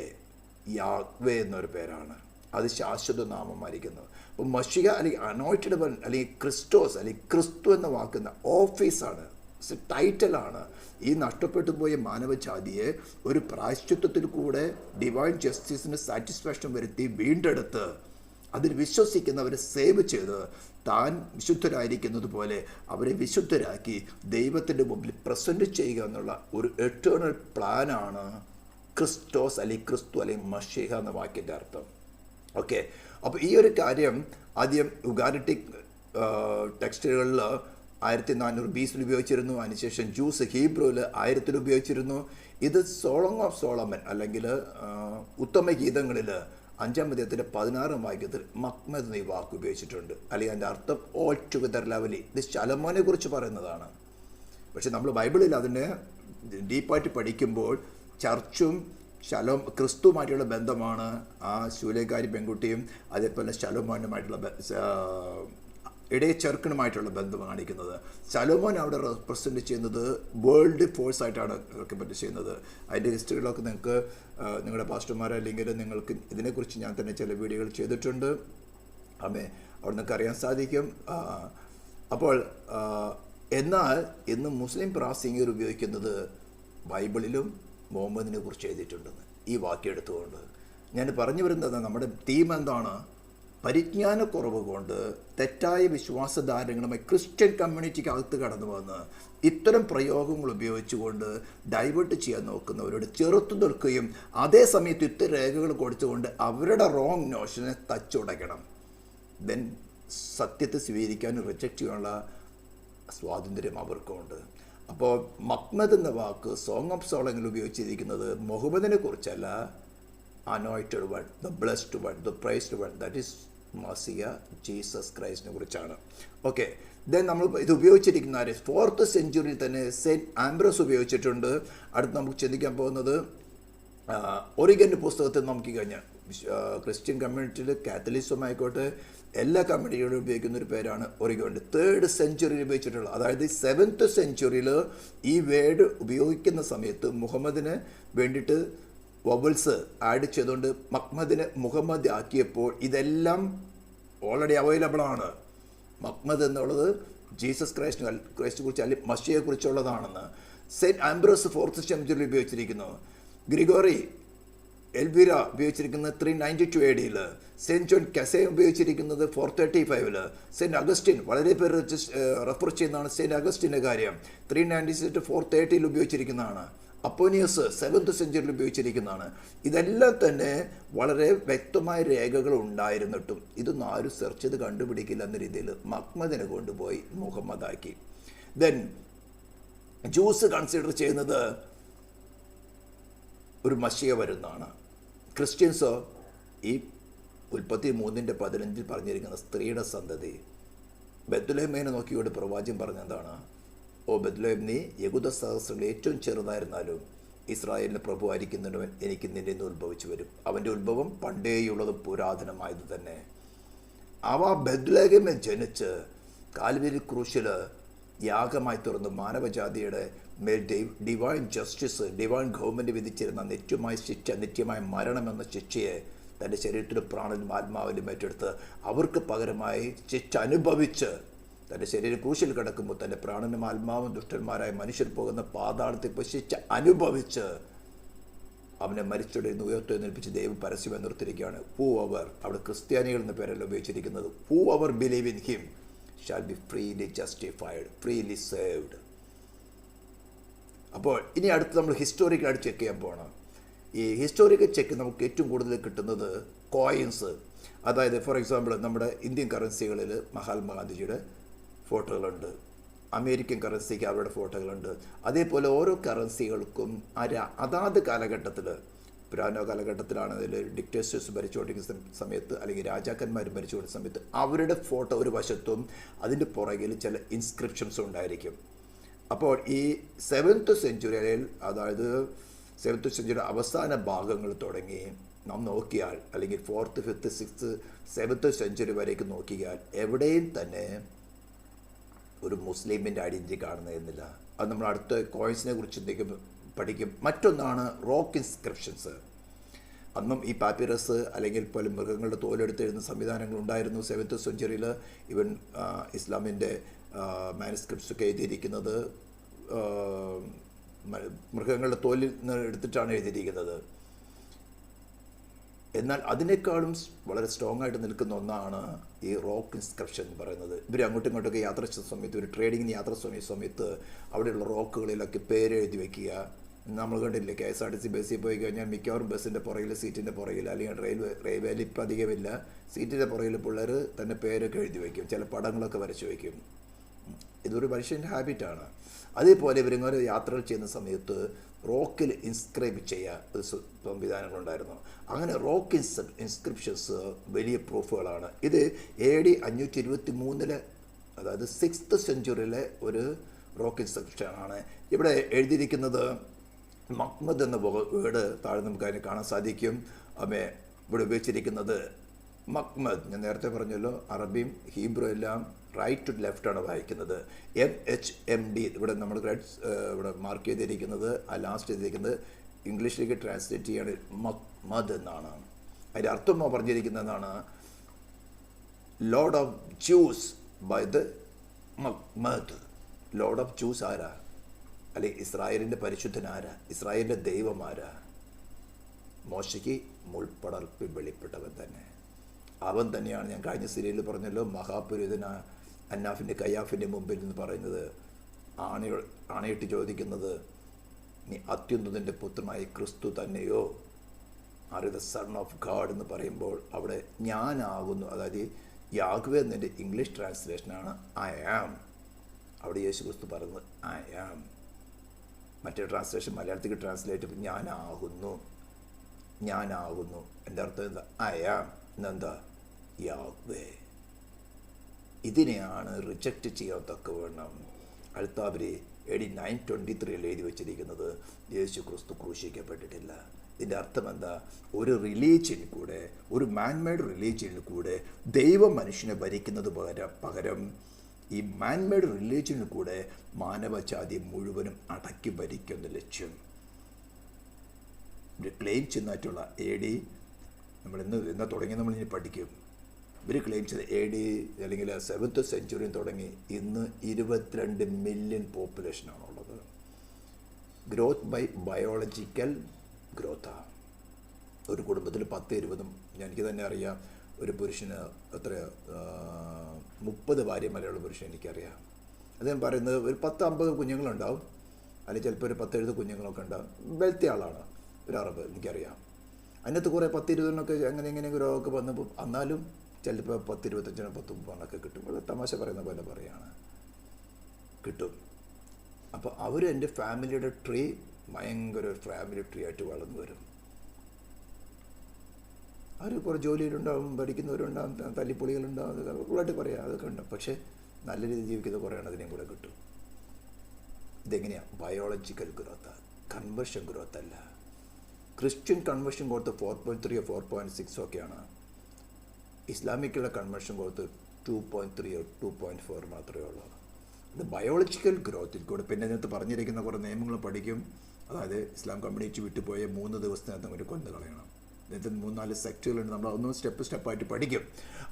എന്നൊരു പേരാണ്. അത് ശാശ്വത നാമമായിരിക്കുന്നത്. അപ്പോൾ മഷിക അല്ലെങ്കിൽ അനോയിറ്റഡ് വൺ അല്ലെങ്കിൽ ക്രിസ്റ്റോസ് അല്ലെങ്കിൽ ക്രിസ്തു എന്ന വാക്കുന്ന ഓഫീസാണ്, ടൈറ്റിലാണ്. ഈ നഷ്ടപ്പെട്ടു പോയ മാനവജാതിയെ ഒരു പ്രായശ്ചിത്വത്തിൽ കൂടെ ഡിവൈൻ ജസ്റ്റിസിന് സാറ്റിസ്ഫാക്ഷൻ വരുത്തി വീണ്ടെടുത്ത് അതിൽ വിശ്വസിക്കുന്നവരെ സേവ് ചെയ്ത് താൻ വിശുദ്ധരായിരിക്കുന്നത് പോലെ അവരെ വിശുദ്ധരാക്കി ദൈവത്തിൻ്റെ മുമ്പിൽ പ്രസൻറ്റ് ചെയ്യുക എന്നുള്ള ഒരു എറ്റേണൽ പ്ലാനാണ് ക്രിസ്റ്റോസ് അല്ലെങ്കിൽ ക്രിസ്തു അല്ലെങ്കിൽ മഷീഹ എന്ന വാക്കിൻ്റെ അർത്ഥം. ഓക്കെ, അപ്പോൾ ഈ ഒരു കാര്യം ആദ്യം യുഗാരിറ്റിക് ടെക്സ്റ്റുകളിൽ 1400 BC ഉപയോഗിച്ചിരുന്നു. അതിനുശേഷം ജൂസ് ഹീബ്രുവിൽ 1000 ഉപയോഗിച്ചിരുന്നു. ഇത് സോളോങ് ഓഫ് സോളമൻ അല്ലെങ്കിൽ ഉത്തമ ഗീതങ്ങളിൽ 5-ാം അധ്യായത്തിൻ്റെ 16-ാം വാക്യത്തിൽ മഹ്മദ് എന്ന ഈ വാക്ക് ഉപയോഗിച്ചിട്ടുണ്ട്. അല്ലെങ്കിൽ അതിൻ്റെ അർത്ഥം ഓൾ ടുഗദർ ലവലി. ഇത് ശലോമോനെ കുറിച്ച് പറയുന്നതാണ്. പക്ഷെ നമ്മൾ ബൈബിളിൽ അതിനെ ഡീപ്പായിട്ട് പഠിക്കുമ്പോൾ ചർച്ചും ക്രിസ്തുവുമായിട്ടുള്ള ബന്ധമാണ് ആ ശൂലേക്കാരി പെൺകുട്ടിയും അതേപോലെ ശലോമോനുമായിട്ടുള്ള ഇടയച്ചെറുക്കനുമായിട്ടുള്ള ബന്ധം കാണിക്കുന്നത്. ശലോമോൻ അവിടെ റെപ്രസെൻ്റ് ചെയ്യുന്നത് വേൾഡ് ഫോഴ്സ് ആയിട്ടാണ് റെക്കമെൻഡ് ചെയ്യുന്നത്. അതിൻ്റെ ഹിസ്റ്ററികളൊക്കെ നിങ്ങൾക്ക് നിങ്ങളുടെ പാസ്റ്റർമാരെ അല്ലെങ്കിൽ നിങ്ങൾക്ക് ഇതിനെക്കുറിച്ച് ഞാൻ തന്നെ ചില വീഡിയോകൾ ചെയ്തിട്ടുണ്ട്. അവിടെ നിങ്ങൾക്ക് അറിയാൻ സാധിക്കും. അപ്പോൾ എന്നാൽ ഇന്ന് മുസ്ലിം പ്രാസംഗികർ ഉപയോഗിക്കുന്നത് ബൈബിളിലും മുഹമ്മദിനെ കുറിച്ച് എഴുതിയിട്ടുണ്ടെന്ന് ഈ വാക്യം എടുത്തുകൊണ്ട്. ഞാൻ പറഞ്ഞു വരുന്നത് നമ്മുടെ തീം എന്താണ്? പരിജ്ഞാനക്കുറവ് കൊണ്ട് തെറ്റായ വിശ്വാസധാരങ്ങളുമായി ക്രിസ്ത്യൻ കമ്മ്യൂണിറ്റിക്ക് അകത്ത് കടന്നു വന്ന് ഇത്തരം പ്രയോഗങ്ങൾ ഉപയോഗിച്ചുകൊണ്ട് ഡൈവേർട്ട് ചെയ്യാൻ നോക്കുന്നവരോട് ചെറുത്തു നിൽക്കുകയും അതേ സമയത്ത് ഇത്തരം രേഖകൾ കൊടുത്തുകൊണ്ട് അവരുടെ റോങ് നോഷനെ തച്ചുടയ്ക്കണം. ദെൻ സത്യത്തെ സ്വീകരിക്കാനും റിജക്റ്റ് ചെയ്യാനുള്ള സ്വാതന്ത്ര്യം അവർക്കുണ്ട്. അപ്പോൾ മഹ്മദ് എന്ന വാക്ക് സോങ് ഓഫ് സോളങ്ങിൽ ഉപയോഗിച്ചിരിക്കുന്നത് മുഹമ്മദിനെ കുറിച്ചല്ല, anointed one, the blessed one, the praised one, that is messiah Jesus ക്രൈസ്റ്റിനെ കുറിച്ചാണ്. ഓക്കെ, ദെൻ നമ്മൾ ഇത് ഉപയോഗിച്ചിരിക്കുന്ന 4th സെഞ്ച്വറിയിൽ തന്നെ സെയിൻറ്റ് ആംബ്രോസ് ഉപയോഗിച്ചിട്ടുണ്ട്. അടുത്ത് നമുക്ക് ചിന്തിക്കാൻ പോകുന്നത് ഒറിഗൻ്റെ പുസ്തകത്തിൽ നമുക്ക് കഴിഞ്ഞാൽ ക്രിസ്ത്യൻ കമ്മ്യൂണിറ്റിയിൽ കാത്തലിസം ആയിക്കോട്ടെ എല്ലാ കമ്മ്യൂണിറ്റികളും ഉപയോഗിക്കുന്ന ഒരു പേരാണ് ഒറിഗോണ്ട്. 3rd സെഞ്ച്വറിയിൽ ഉപയോഗിച്ചിട്ടുള്ള, അതായത് 7th സെഞ്ച്വറിയിൽ ഈ വേർഡ് ഉപയോഗിക്കുന്ന സമയത്ത് മുഹമ്മദിന് വേണ്ടിയിട്ട് വവൽസ് ആഡ് ചെയ്തുകൊണ്ട് മഹ്മദിനെ മുഹമ്മദ് ആക്കിയപ്പോൾ ഇതെല്ലാം ഓൾറെഡി അവൈലബിൾ ആണ്. മഹ്മദ് എന്നുള്ളത് ജീസസ് ക്രൈസ്റ്റിനെ കുറിച്ച് അല്ലെങ്കിൽ മഷിയെ കുറിച്ചുള്ളതാണെന്ന് സെയിൻറ്റ് ആംബ്രോസ് 4th സെഞ്ച്വറിയിൽ ഉപയോഗിച്ചിരിക്കുന്നു. ഗ്രിഗോറി എൽവിര ഉപയോഗിച്ചിരിക്കുന്നത് 392 AD. സെയിൻറ്റ് ജോൺ കസേ ഉപയോഗിച്ചിരിക്കുന്നത് 435. സെയിൻറ്റ് അഗസ്റ്റിൻ വളരെ പേര് റെഫർ ചെയ്യുന്നതാണ്. സെയിൻറ്റ് അഗസ്റ്റിൻ്റെ കാര്യം 396 430 ഉപയോഗിച്ചിരിക്കുന്നതാണ്. അപ്പോനിയസ് 7th സെഞ്ച്വറിയിൽ ഉപയോഗിച്ചിരിക്കുന്നതാണ്. ഇതെല്ലാം തന്നെ വളരെ വ്യക്തമായ രേഖകൾ ഉണ്ടായിരുന്നിട്ടും ഇതൊന്നും ആരും സെർച്ച് ചെയ്ത് കണ്ടുപിടിക്കില്ല എന്ന രീതിയിൽ മഹ്മദിനെ കൊണ്ടുപോയി മുഹമ്മദാക്കി. ദെൻ ജൂസ് കൺസിഡർ ചെയ്യുന്നത് ഒരു മശിയ വരുന്നതാണ്. ക്രിസ്ത്യൻസോ ഈ ഉൽപ്പത്തി 3:15 പറഞ്ഞിരിക്കുന്ന സ്ത്രീയുടെ സന്തതി. ബെത്ലഹേമിനെ നോക്കിയോട് പ്രവാചകൻ പറഞ്ഞെന്താണ്? ഓ ബെത്ലഹേം, നീ യഹൂദ സഹസ്രങ്ങളിൽ ഏറ്റവും ചെറുതായിരുന്നാലും ഇസ്രായേലിന് പ്രഭു ആയിരിക്കുന്നവൻ എനിക്ക് നിന്നിൽ നിന്ന് ഉത്ഭവിച്ചു വരും. അവൻ്റെ ഉത്ഭവം പണ്ടേയുള്ളതും പുരാതനമായത് തന്നെ. അവ ബെത്ലഹേമിൽ ജനിച്ച് കാൽവരി ക്രൂശിൽ യാഗമായി തുറന്ന് മാനവജാതിയുടെ മേൽ ഡിവൈൻ ജസ്റ്റിസ്, ഡിവൈൻ ഗവൺമെൻറ് വിധിച്ചിരുന്ന നിത്യമായ ശിക്ഷ, നിത്യമായ മരണമെന്ന ശിക്ഷയെ തൻ്റെ ശരീരത്തിലും പ്രാണനും ആത്മാവിലും ഏറ്റെടുത്ത് അവർക്ക് പകരമായി ശിക്ഷ അനുഭവിച്ച് തൻ്റെ ശരീരം ക്രൂശിൽ കിടക്കുമ്പോൾ തൻ്റെ പ്രാണനും ആത്മാവും ദുഷ്ടന്മാരായ മനുഷ്യർ പോകുന്ന പാതാളത്തിൽ പോയി ശിക്ഷ അനുഭവിച്ച് അവനെ മരിച്ചൊടിന്ന് ഉയർത്തെഴുന്നേൽപ്പിച്ച് ദൈവം പരസ്യമായി നിർത്തിയിരിക്കുകയാണ്. ഹൂ അവർ, അവിടെ ക്രിസ്ത്യാനികൾ എന്ന പേരല്ല ഉപയോഗിച്ചിരിക്കുന്നത്. Whoever believe in him shall be freely justified, freely saved. അപ്പോൾ ഇനി അടുത്ത് നമ്മൾ ഹിസ്റ്റോറിക്കലായിട്ട് ചെക്ക് ചെയ്യാൻ പോകണം. ഈ ഹിസ്റ്റോറിക്കൽ ചെക്ക് നമുക്ക് ഏറ്റവും കൂടുതൽ കിട്ടുന്നത് കോയിൻസ്, അതായത് ഫോർ എക്സാമ്പിൾ നമ്മുടെ ഇന്ത്യൻ കറൻസികളിൽ മഹാത്മാഗാന്ധിജിയുടെ ഫോട്ടോകളുണ്ട്, അമേരിക്കൻ കറൻസിക്ക് അവരുടെ ഫോട്ടോകളുണ്ട്. അതേപോലെ ഓരോ കറൻസികൾക്കും അതാത് കാലഘട്ടത്തിൽ, പുരാതന കാലഘട്ടത്തിലാണെങ്കിൽ ഡിക്റ്റേറ്റേഴ്സ് ഭരിച്ചുകൊണ്ടിരിക്കുന്ന സമയത്ത് അല്ലെങ്കിൽ രാജാക്കന്മാർ ഭരിച്ചുകൊണ്ടിരുന്ന സമയത്ത് അവരുടെ ഫോട്ടോ ഒരു വശത്തും അതിൻ്റെ പുറകിൽ ചില ഇൻസ്ക്രിപ്ഷൻസും ഉണ്ടായിരിക്കും. അപ്പോൾ ഈ 7th സെഞ്ച്വറിയിൽ, അതായത് 7th സെഞ്ച്വറി അവസാന ഭാഗങ്ങൾ തുടങ്ങി നാം നോക്കിയാൽ, അല്ലെങ്കിൽ 4th, 5th, 6th, 7th century വരേക്ക് നോക്കിയാൽ എവിടെയും തന്നെ ഒരു മുസ്ലിമിൻ്റെ ഐഡൻറ്റിറ്റി കാണുന്നതെന്നില്ല. അത് നമ്മൾ അടുത്ത കോയിൻസിനെ കുറിച്ച് പഠിക്കും. മറ്റൊന്നാണ് റോക്ക് ഇൻസ്ക്രിപ്ഷൻസ്. അന്നും ഈ പാപ്പിറസ് അല്ലെങ്കിൽ പോലും മൃഗങ്ങളുടെ തോലെടുത്ത് എഴുതുന്ന സംവിധാനങ്ങൾ ഉണ്ടായിരുന്നു 7th സെഞ്ച്വറിയിൽ. ഇവൻ ഇസ്ലാമിൻ്റെ മാനുസ്ക്രിപ്റ്റ്സൊക്കെ എഴുതിയിരിക്കുന്നത് മൃഗങ്ങളുടെ തോലിൽ നിന്ന് എടുത്തിട്ടാണ് എഴുതിയിരിക്കുന്നത്. എന്നാൽ അതിനേക്കാളും വളരെ സ്ട്രോങ് ആയിട്ട് നിൽക്കുന്ന ഒന്നാണ് ഈ റോക്ക് ഇൻസ്ക്രിപ്ഷൻ എന്ന് പറയുന്നത്. ഇവർ അങ്ങോട്ടും ഇങ്ങോട്ടൊക്കെ യാത്ര ചെയ്യുന്ന സമയത്ത്, ഒരു ട്രേഡിങ്ങിന് യാത്ര സമയത്ത് അവിടെയുള്ള റോക്കുകളിലൊക്കെ പേര് എഴുതി വയ്ക്കുക. നമ്മൾ കണ്ടില്ലേ, KSRTC ബസ്സിൽ പോയി കഴിഞ്ഞാൽ മിക്കവാറും ബസ്സിൻ്റെ പുറകിൽ, സീറ്റിൻ്റെ പുറകിൽ, അല്ലെങ്കിൽ റെയിൽവേയിൽ ഇപ്പം അധികമില്ല, സീറ്റിൻ്റെ പുറകിൽ പിള്ളേർ തന്നെ പേരൊക്കെ എഴുതി വയ്ക്കും, ചില പടങ്ങളൊക്കെ വരച്ച് വയ്ക്കും. ഇതൊരു മനുഷ്യൻ്റെ ഹാബിറ്റാണ്. അതേപോലെ ഇവരിങ്ങനെ യാത്രകൾ ചെയ്യുന്ന സമയത്ത് റോക്കിൽ ഇൻസ്ക്രൈബ് ചെയ്യുക ഒരു സംവിധാനങ്ങളുണ്ടായിരുന്നു. അങ്ങനെ റോക്ക് ഇൻസ്ക്രിപ്ഷൻസ് വലിയ പ്രൂഫുകളാണ്. ഇത് AD 523, അതായത് 6th സെഞ്ച്വറിയിലെ ഒരു റോക്ക് ഇൻസ്ക്രിപ്ഷനാണ്. ഇവിടെ എഴുതിയിരിക്കുന്നത് മഹ്മദ് എന്ന വേർഡ് താഴെ നമുക്ക് അതിനെ കാണാൻ സാധിക്കും. ഇവിടെ ഉപയോഗിച്ചിരിക്കുന്നത് മഹ്മദ്, ഞാൻ നേരത്തെ പറഞ്ഞല്ലോ, അറബിയും ഹീബ്രു എല്ലാം റൈറ്റ് ടു ലെഫ്റ്റാണ് വായിക്കുന്നത്. MHMD ഇവിടെ നമ്മൾ ഇവിടെ മാർക്ക് ചെയ്തിരിക്കുന്നത്, ആ ലാസ്റ്റ് ചെയ്തിരിക്കുന്നത് ഇംഗ്ലീഷിലേക്ക് ട്രാൻസ്ലേറ്റ് ചെയ്യാണ് മഹ്മദ് എന്നാണ്. അതിൻ്റെ അർത്ഥം പറഞ്ഞിരിക്കുന്നതാണ് lord of Jews by the മഹ്മദ്. ലോർഡ് ഓഫ് ജൂസ് ആരാ? അല്ലെങ്കിൽ ഇസ്രായേലിൻ്റെ പരിശുദ്ധനാരാ? ഇസ്രായേലിൻ്റെ ദൈവമാരാ? മോശയ്ക്ക് മുൾപ്പടർപ്പിൽ വെളിപ്പെട്ടവൻ തന്നെ. അവൻ തന്നെയാണ്, ഞാൻ കഴിഞ്ഞ സീരിയലിൽ പറഞ്ഞല്ലോ, മഹാപുരോഹിതന അന്നാഫിൻ്റെ കയ്യാഫിൻ്റെ മുമ്പിൽ നിന്ന് പറയുന്നത്, ആണയിട്ട് ചോദിക്കുന്നത്, നീ അത്യുന്നതൻ്റെ പുത്രനായ ക്രിസ്തു തന്നെയോ? Are the son of God എന്ന് പറയുമ്പോൾ അവിടെ ഞാനാകുന്നു, അതായത് യാഹ്വേ എന്നതിൻ്റെ ഇംഗ്ലീഷ് ട്രാൻസ്ലേഷനാണ് ഐ ആം. അവിടെ യേശു ക്രിസ്തു പറയുന്നത് ഐ ആം. മറ്റേ ട്രാൻസ്ലേഷൻ മലയാളത്തിലേക്ക് ട്രാൻസ്ലേറ്റ് ഞാനാകുന്നു. എൻ്റെ അർത്ഥം എന്താ? ഐ ആം എന്നെന്താ? യാഹ്വേ. ഇതിനെയാണ് റിജക്റ്റ് ചെയ്യാൻ തക്കവണ്ണം അൽത്താബരി AD 923 എഴുതി വച്ചിരിക്കുന്നത്, യേശു ക്രിസ്തു ക്രൂശിക്കപ്പെട്ടിട്ടില്ല. ഇതിൻ്റെ അർത്ഥം എന്താ? ഒരു റിലീജിയൻ കൂടെ, ഒരു മാൻമെയ്ഡ് റിലീജിയനിൽ കൂടെ ദൈവം മനുഷ്യനെ ഭരിക്കുന്നത് പകരം ഈ മാൻമെയ്ഡ് റിലീജിയനിൽ കൂടെ മാനവജാതി മുഴുവനും അടക്കി ഭരിക്കുന്ന ലക്ഷ്യം ഇവർ ക്ലെയിം ചെയ്യുന്നതായിട്ടുള്ള AD നമ്മൾ ഇന്ന് തുടങ്ങി നമ്മൾ ഇനി പഠിക്കും. ഇവർ ക്ലെയിം ചെയ്ത് AD അല്ലെങ്കിൽ 7th സെഞ്ച്വറിയിൽ തുടങ്ങി ഇന്ന് 22 മില്യൺ പോപ്പുലേഷനാണുള്ളത്. ഗ്രോത്ത് ബൈ ബയോളജിക്കൽ ഗ്രോത്താണ്. ഒരു കുടുംബത്തിൽ 10-20, എനിക്ക് തന്നെ അറിയാം, ഒരു പുരുഷന് എത്ര 30 ഭാര്യമാരുള്ള പുരുഷൻ എനിക്കറിയാം. അദ്ദേഹം പറയുന്നത് ഒരു 10-50 കുഞ്ഞുങ്ങളുണ്ടാവും. അല്ലെങ്കിൽ ചിലപ്പോൾ ഒരു 10-70 കുഞ്ഞുങ്ങളൊക്കെ ഉണ്ടാവും. വെൽത്തി ആളാണ് ഒരു അറബ്, എനിക്കറിയാം. അതിനകത്ത് കുറേ 10-20 അങ്ങനെ ഇങ്ങനെ രോഗമൊക്കെ വന്നപ്പോൾ എന്നാലും ചിലപ്പോൾ 10-25 10-30 കിട്ടും. വളരെ തമാശ പറയുന്ന പോലെ പറയുകയാണ്, കിട്ടും. അപ്പോൾ അവർ എൻ്റെ ഫാമിലിയുടെ ട്രീ ഭയങ്കര ഒരു ഫാമിലി ട്രീ ആയിട്ട് വളർന്നു വരും. അവർ കുറേ ജോലിയിലുണ്ടാവും, പഠിക്കുന്നവരുണ്ടാവും, തല്ലിപ്പൊളികളുണ്ടാവും, അത് കൂടുതലായിട്ട് പറയാം, അതൊക്കെ ഉണ്ടാവും. പക്ഷേ നല്ല രീതിയിൽ ജീവിക്കുന്ന കുറേയാണ് അതിനെയും കൂടെ കിട്ടും. ഇതെങ്ങനെയാണ്? ബയോളജിക്കൽ ഗ്രോത്ത്, കൺവേർഷൻ ഗ്രോത്ത് അല്ല. ക്രിസ്ത്യൻ കൺവേർഷൻ ഗ്രോത്ത് 4.3 4.6 ഒക്കെയാണ്. ഇസ്ലാമിക്കുള്ള കൺവേർഷൻ ഗ്രോത്ത് 2.3 2.4 മാത്രമേ ഉള്ളൂ. ഇത് ബയോളജിക്കൽ ഗ്രോത്തിൽ കൂടെ. പിന്നെ ഇതിനകത്ത് പറഞ്ഞിരിക്കുന്ന കുറേ നിയമങ്ങൾ പഠിക്കും. അതായത് ഇസ്ലാം കമ്മ്യൂണിറ്റി വിട്ടുപോയ 3 ദിവസത്തിനകത്ത് അവർ കൊന്നു കളയണം. ഇതിനകത്ത് 3-4 സെക്റ്റുകളുണ്ട്. നമ്മൾ ഒന്നും സ്റ്റെപ്പായിട്ട് പഠിക്കും.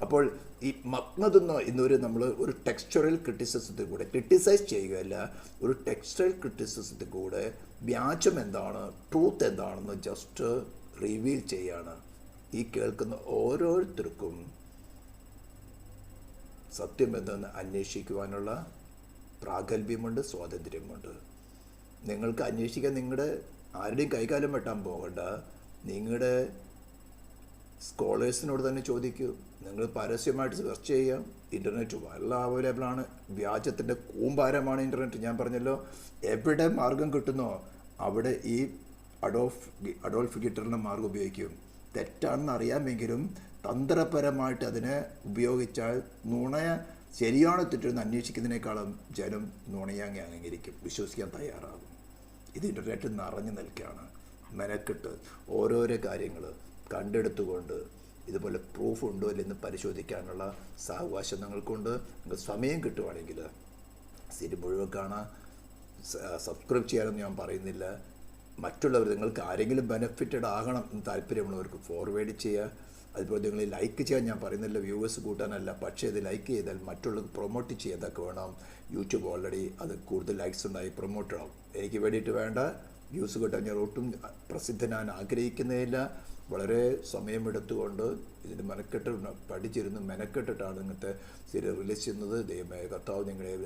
അപ്പോൾ ഈ മക്നദ് എന്നൊരു നമ്മൾ ഒരു ടെക്സ്ചറൽ ക്രിറ്റിസിസത്തിൽ കൂടെ ക്രിട്ടിസൈസ് ചെയ്യുകയല്ല, ഒരു ടെക്സ്ചറൽ ക്രിറ്റിസിസത്തിൽ കൂടെ വ്യാജം എന്താണ്, ട്രൂത്ത് എന്താണെന്ന് ജസ്റ്റ് റിവീൽ ചെയ്യാണ്. ഈ കേൾക്കുന്ന ഓരോരുത്തർക്കും സത്യം എന്തെന്ന് അന്വേഷിക്കുവാനുള്ള പ്രാഗൽഭ്യമുണ്ട്, സ്വാതന്ത്ര്യമുണ്ട്. നിങ്ങൾക്ക് അന്വേഷിക്കാൻ നിങ്ങളുടെ ആരുടെയും കൈകാലം വെട്ടാൻ പോകണ്ട. നിങ്ങളുടെ സ്കോളേഴ്സിനോട് തന്നെ ചോദിക്കൂ. നിങ്ങൾ പരസ്യമായിട്ട് സെർച്ച് ചെയ്യാം. ഇൻ്റർനെറ്റ് വളരെ അവൈലബിളാണ്. വ്യാജത്തിൻ്റെ കൂമ്പാരമാണ് ഇൻ്റർനെറ്റ്. ഞാൻ പറഞ്ഞല്ലോ, എവിടെ മാർഗം കിട്ടുന്നോ അവിടെ ഈ അഡോൾഫ് ഹിറ്റ്ലറിൻ്റെ മാർഗം ഉപയോഗിക്കും. തെറ്റാണെന്ന് അറിയാമെങ്കിലും തന്ത്രപരമായിട്ട് അതിനെ ഉപയോഗിച്ചാൽ ശരിയാണോ തെറ്റെന്ന് അന്വേഷിക്കുന്നതിനേക്കാളും ജനം നുണയാങ്ങി അംഗീകരിക്കും, വിശ്വസിക്കാൻ തയ്യാറാകും. ഇത് ഇൻ്റർനെറ്റ് നിറഞ്ഞു നിൽക്കുകയാണ്. മെനക്കെട്ട് ഓരോരോ കാര്യങ്ങൾ കണ്ടെടുത്തുകൊണ്ട് ഇതുപോലെ പ്രൂഫ് ഉണ്ടോ ഇല്ലെന്ന് പരിശോധിക്കാനുള്ള സാവകാശം നിങ്ങൾക്കുണ്ട്. നിങ്ങൾക്ക് സമയം കിട്ടുവാണെങ്കിൽ സീരി മുഴുവൻ കാണാൻ സബ്സ്ക്രൈബ് ചെയ്യാനൊന്നും ഞാൻ പറയുന്നില്ല. മറ്റുള്ളവർ, നിങ്ങൾക്ക് ആരെങ്കിലും ബെനിഫിറ്റഡ് ആകണം എന്ന് താല്പര്യമുള്ളവർക്ക് ഫോർവേഡ് ചെയ്യുക. അതുപോലെ നിങ്ങൾ ലൈക്ക് ചെയ്യാൻ ഞാൻ പറയുന്നില്ല, വ്യൂവേഴ്സ് കൂട്ടാനല്ല. പക്ഷേ ഇത് ലൈക്ക് ചെയ്താൽ മറ്റുള്ളവർക്ക് പ്രൊമോട്ട് ചെയ്തൊക്കെ വേണം. യൂട്യൂബ് ഓൾറെഡി അത് കൂടുതൽ ലൈക്സ് ഉണ്ടായി പ്രൊമോട്ട് ആവും. എനിക്ക് വേണ്ടിയിട്ട് വേണ്ട, വ്യൂസ് കിട്ടാൻ ഞാൻ ഒട്ടും പ്രസിദ്ധനാൻ ആഗ്രഹിക്കുന്നതില്ല. വളരെ സമയമെടുത്തുകൊണ്ട് ഇതിന് പഠിച്ചിരുന്ന് മെനക്കെട്ടിട്ടാണ് ഇങ്ങനത്തെ സീരിയൽ റിലീസ് ചെയ്യുന്നത്. ദൈവമായ കർത്താവ് നിങ്ങളെ